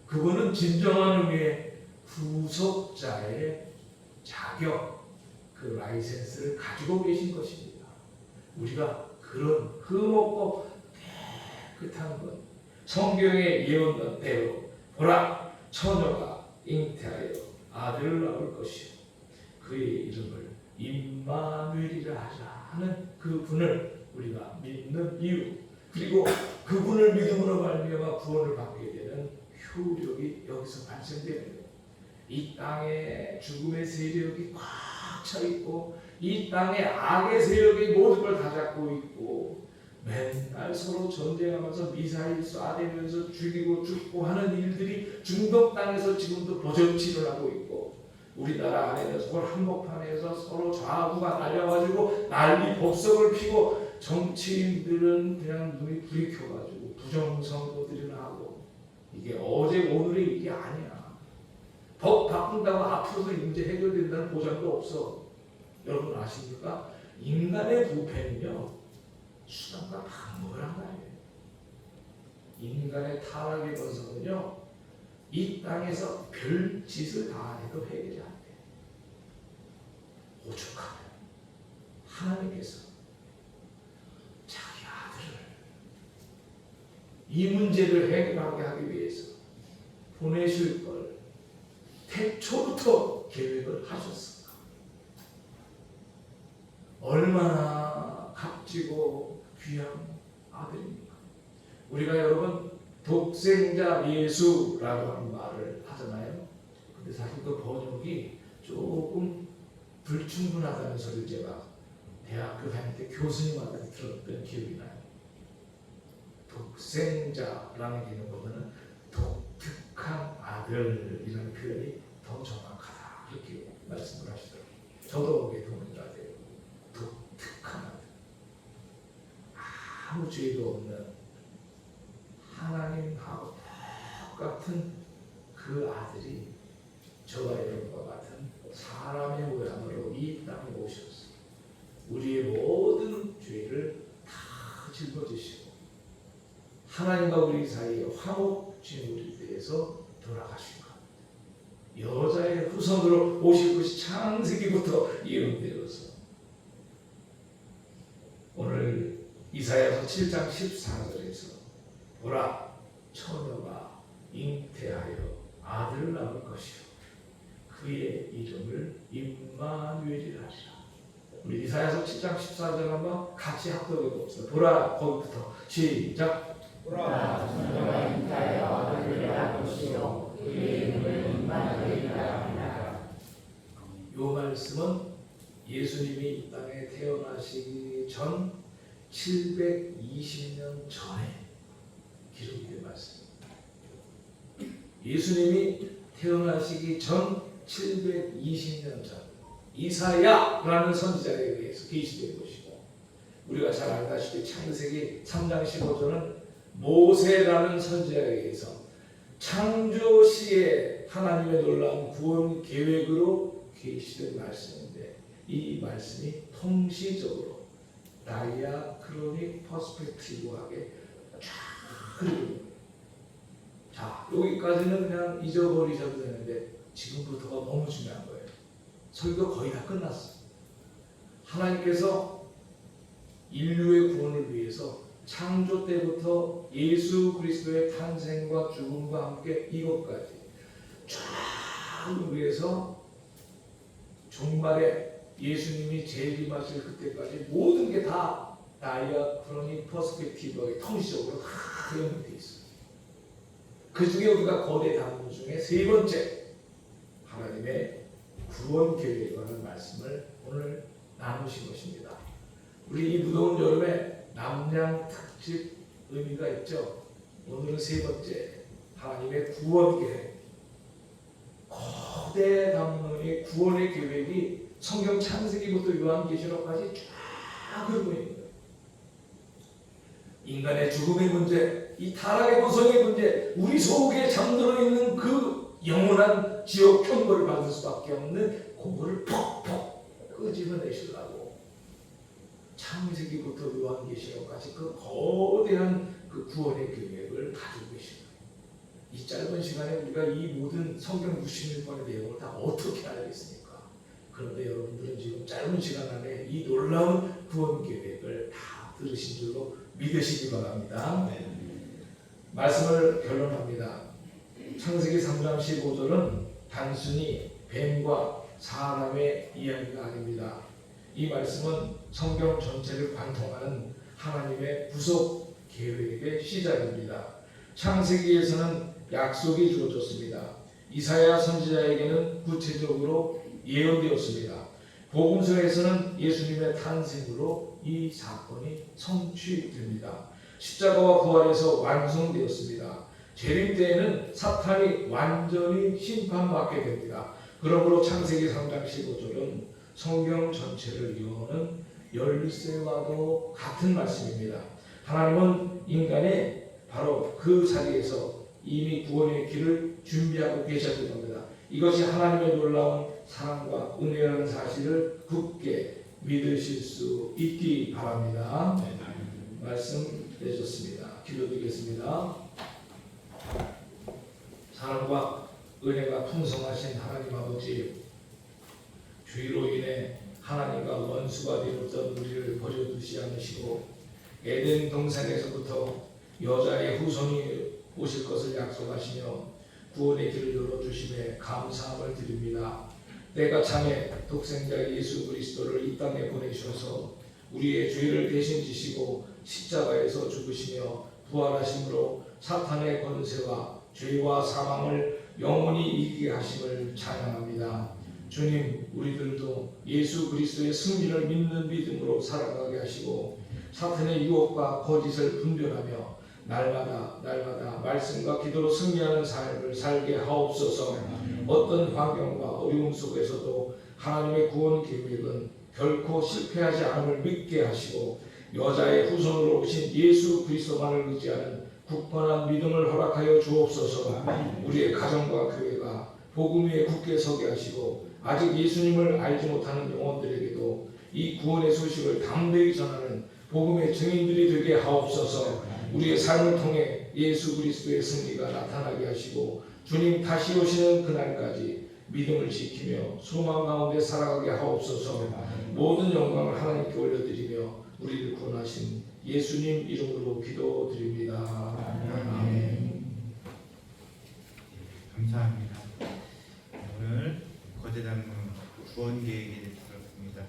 그분은 진정한 의미의 구속자의 자격, 그 라이센스를 가지고 계신 것입니다. 우리가 그런 흠없고 깨끗한 것, 성경의 예언대로 보라 처녀가 잉태하여 아들을 낳을 것이요 그의 이름을 임마누엘이라 하자 하는 그분을 우리가 믿는 이유, 그리고 그분을 믿음으로 말미암아 구원을 받게 되는 효력이 여기서 발생되는 거예요. 이 땅에 죽음의 세력이 꽉 차 있고 이 땅에 악의 세력이 모든 걸 다 잡고 있고 맨날 서로 전쟁하면서 미사일 쏴대면서 죽이고 죽고 하는 일들이 중동 땅에서 지금도 버젓이 일어나고 있고 우리나라 안에는 서로 한복판에서 서로 좌우가 날려가지고 난리 법석을 피고 정치인들은 그냥 눈이 불이 켜가지고 부정선거들이나 하고 이게 어제 오늘의 일이 아니야. 법 바꾼다고 앞으로도 문제 해결된다는 보장도 없어. 여러분 아십니까? 인간의 부패는요 수단과 방법을 한 거예요. 인간의 타락의 본성은요 이 땅에서 별 짓을 다 해도 해결이 안 돼. 오죽하면 하나님께서 자기 아들을 이 문제를 해결하게 하기 위해서 보내실 걸 태초부터 계획을 하셨습니다. 얼마나 값지고 귀한 아들입니까? 우리가 여러분 독생자 예수라고 하는 말을 하잖아요. 근데 사실 그 번역이 조금 불충분하다는 소리를 제가 대학교 다닐 때 교수님한테 들었던 기억이 나요. 독생자라는 개념보다는 독특한 아들이라는 표현이 더 정확하다 이렇게 말씀을 하시더라고요. 저도 거기에 동의가 돼요. 독특한 아들, 아무 죄도 없는 하나님하고 똑같은 그 아들이 저와 여러분과 같은 사람의 모양으로 이 땅에 오셨어요. 우리의 모든 죄를 다 짊어지시고 하나님과 우리 사이에 화목진우를 위해서 돌아가신 것. 여자의 후손으로 오실 것이 창세기부터 예언되어서 오늘 이사야서 7장 14절에서 보라 처녀가 잉태하여 아들을 낳을 것이요 그의 이름을 임마누엘이라 하리라. 우리 이사야서 7장 14절 한번 같이 합독해 봅시다. 보라 거기부터 시작. 보라 처녀가 잉태하여 아들을 낳을 것이요 그의 이름을 임마누엘이라 하리라. 이 말씀은 예수님이 이 땅에 태어나시기 전 720년 전에 기록이 된 말씀입니다. 예수님이 태어나시기 전 720년 전 이사야라는 선지자에 의해서 계시된 것이고 우리가 잘 알다시피 창세기 3장 15절은 모세라는 선지자에 의해서 창조 시에 하나님의 놀라운 구원 계획으로 계시된 말씀인데 이 말씀이 통시적으로 다이아크로닉 퍼스펙티브하게 쫙 흐르고 자 여기까지는 그냥 잊어버리셔도 되는데 지금부터가 너무 중요한 거예요. 설교 거의 다 끝났어. 하나님께서 인류의 구원을 위해서 창조 때부터 예수 그리스도의 탄생과 죽음과 함께 이것까지 쫙 위해서 종말에 예수님이 재림하실 그때까지 모든 게 다 다이아크로닉 퍼스펙티브하게 통시적으로 다 표현되어 있어요. 그 중에 우리가 거대 단문 중에 세 번째 하나님의 구원 계획에 관한 말씀을 오늘 나누신 것입니다. 우리 이 무더운 여름에 남양 특집 의미가 있죠. 오늘은 세 번째 하나님의 구원 계획. 거대 단문의 구원의 계획이 성경 창세기부터 요한계시록까지 쫙 흐르고 있는 거예요. 인간의 죽음의 문제, 이 타락의 고성의 문제, 우리 속에 잠들어 있는 그 영원한 지옥 편벌을 받을 수밖에 없는 그거를 퍽퍽 끄집어내시려고 창세기부터 요한계시록까지 그 거대한 그 구원의 계획을 가지고 계십니다. 이 짧은 시간에 우리가 이 모든 성경 66권의 내용을 다 어떻게 알겠습니까? 그런데 여러분들은 지금 짧은 시간 안에 이 놀라운 구원 계획을 다 들으신 줄로 믿으시기 바랍니다. 말씀을 결론합니다. 창세기 3장 15절은 단순히 뱀과 사람의 이야기가 아닙니다. 이 말씀은 성경 전체를 관통하는 하나님의 구속 계획의 시작입니다. 창세기에서는 약속이 주어졌습니다. 이사야 선지자에게는 구체적으로 예언되었습니다. 복음서에서는 예수님의 탄생으로 이 사건이 성취됩니다. 십자가와 부활에서 완성되었습니다. 재림 때에는 사탄이 완전히 심판받게 됩니다. 그러므로 창세기 3장 15절은 성경 전체를 이어오는 열쇠와도 같은 말씀입니다. 하나님은 인간이 바로 그 자리에서 이미 구원의 길을 준비하고 계셨던 겁니다. 이것이 하나님의 놀라운 사랑과 은혜라는 사실을 굳게 믿으실 수 있기 바랍니다. 말씀 내줬습니다. 기도드리겠습니다. 사랑과 은혜가 풍성하신 하나님 아버지, 주의로 인해 하나님과 원수가 되었던 우리를 버려두지 않으시고 에덴 동산에서부터 여자의 후손이 오실 것을 약속하시며 구원의 길을 열어주심에 감사함을 드립니다. 때가 참에 독생자 예수 그리스도를 이 땅에 보내셔서 우리의 죄를 대신 지시고 십자가에서 죽으시며 부활하심으로 사탄의 권세와 죄와 사망을 영원히 이기게 하심을 찬양합니다. 주님, 우리들도 예수 그리스도의 승리를 믿는 믿음으로 살아가게 하시고 사탄의 유혹과 거짓을 분별하며 날마다 말씀과 기도로 승리하는 삶을 살게 하옵소서. 어떤 환경과 어려움 속에서도 하나님의 구원 계획은 결코 실패하지 않음을 믿게 하시고 여자의 후손으로 오신 예수 그리스도만을 의지하는 굳건한 믿음을 허락하여 주옵소서. 우리의 가정과 교회가 복음 위에 굳게 서게 하시고 아직 예수님을 알지 못하는 영혼들에게도 이 구원의 소식을 담대히 전하는 복음의 증인들이 되게 하옵소서. 우리의 삶을 통해 예수 그리스도의 승리가 나타나게 하시고 주님 다시 오시는 그날까지 믿음을 지키며 소망 가운데 살아가게 하옵소서. 모든 영광을 하나님께 올려드리며 우리를 구원하신 예수님 이름으로 기도드립니다. 아멘. 감사합니다. 오늘 거제단 구원 계획에 대해서 들었습니다.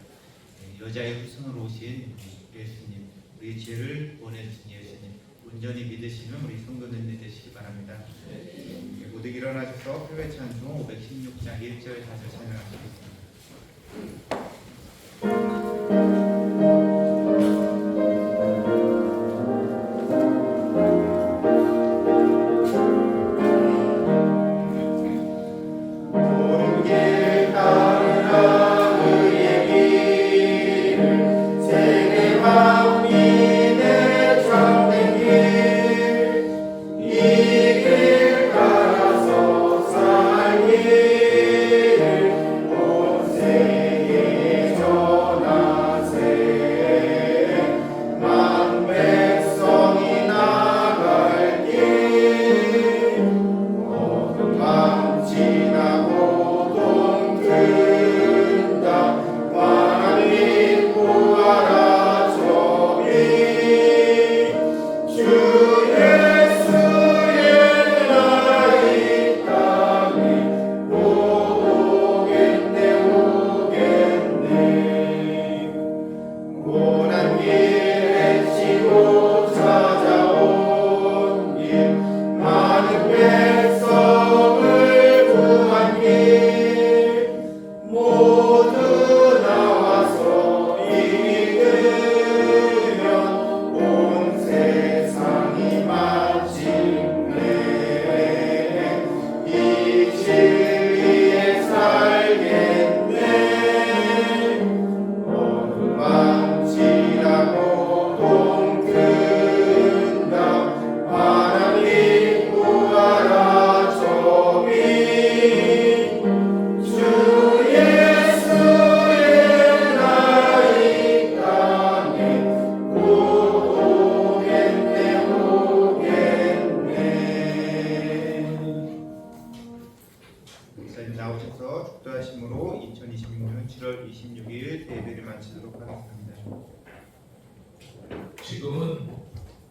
여자의 후손으로 오신 예수님, 우리 죄를 보내주신 예수님, 온전히 믿으시는 우리 성도님들 되시기 바랍니다. 모두 일어나셔서 표회 찬송 516장 1절 4절 찬양하시겠습니다. 나오셔서 축도하심으로 2026년 7월 26일 예배를 마치도록 하겠습니다. 지금은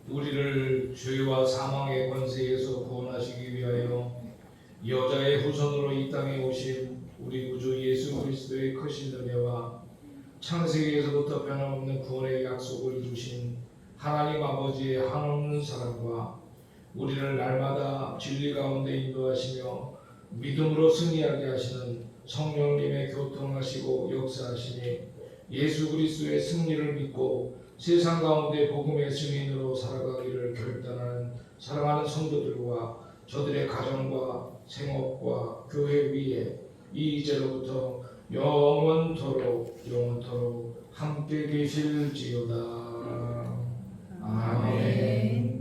우리를 죄와 사망의 권세에서 구원하시기 위하여 여자의 후손으로 이 땅에 오신 우리 구주 예수 그리스도의 크신 은혜와 창세기에서부터 변함없는 구원의 약속을 주신 하나님 아버지의 한없는 사랑과 우리를 날마다 진리 가운데 인도하시며 믿음으로 승리하게 하시는 성령님의 교통하시고 역사하시니 예수 그리스도의 승리를 믿고 세상 가운데 복음의 증인으로 살아가기를 결단하는 사랑하는 성도들과 저들의 가정과 생업과 교회 위에 이제로부터 영원토록 함께 계실지어다. 아멘.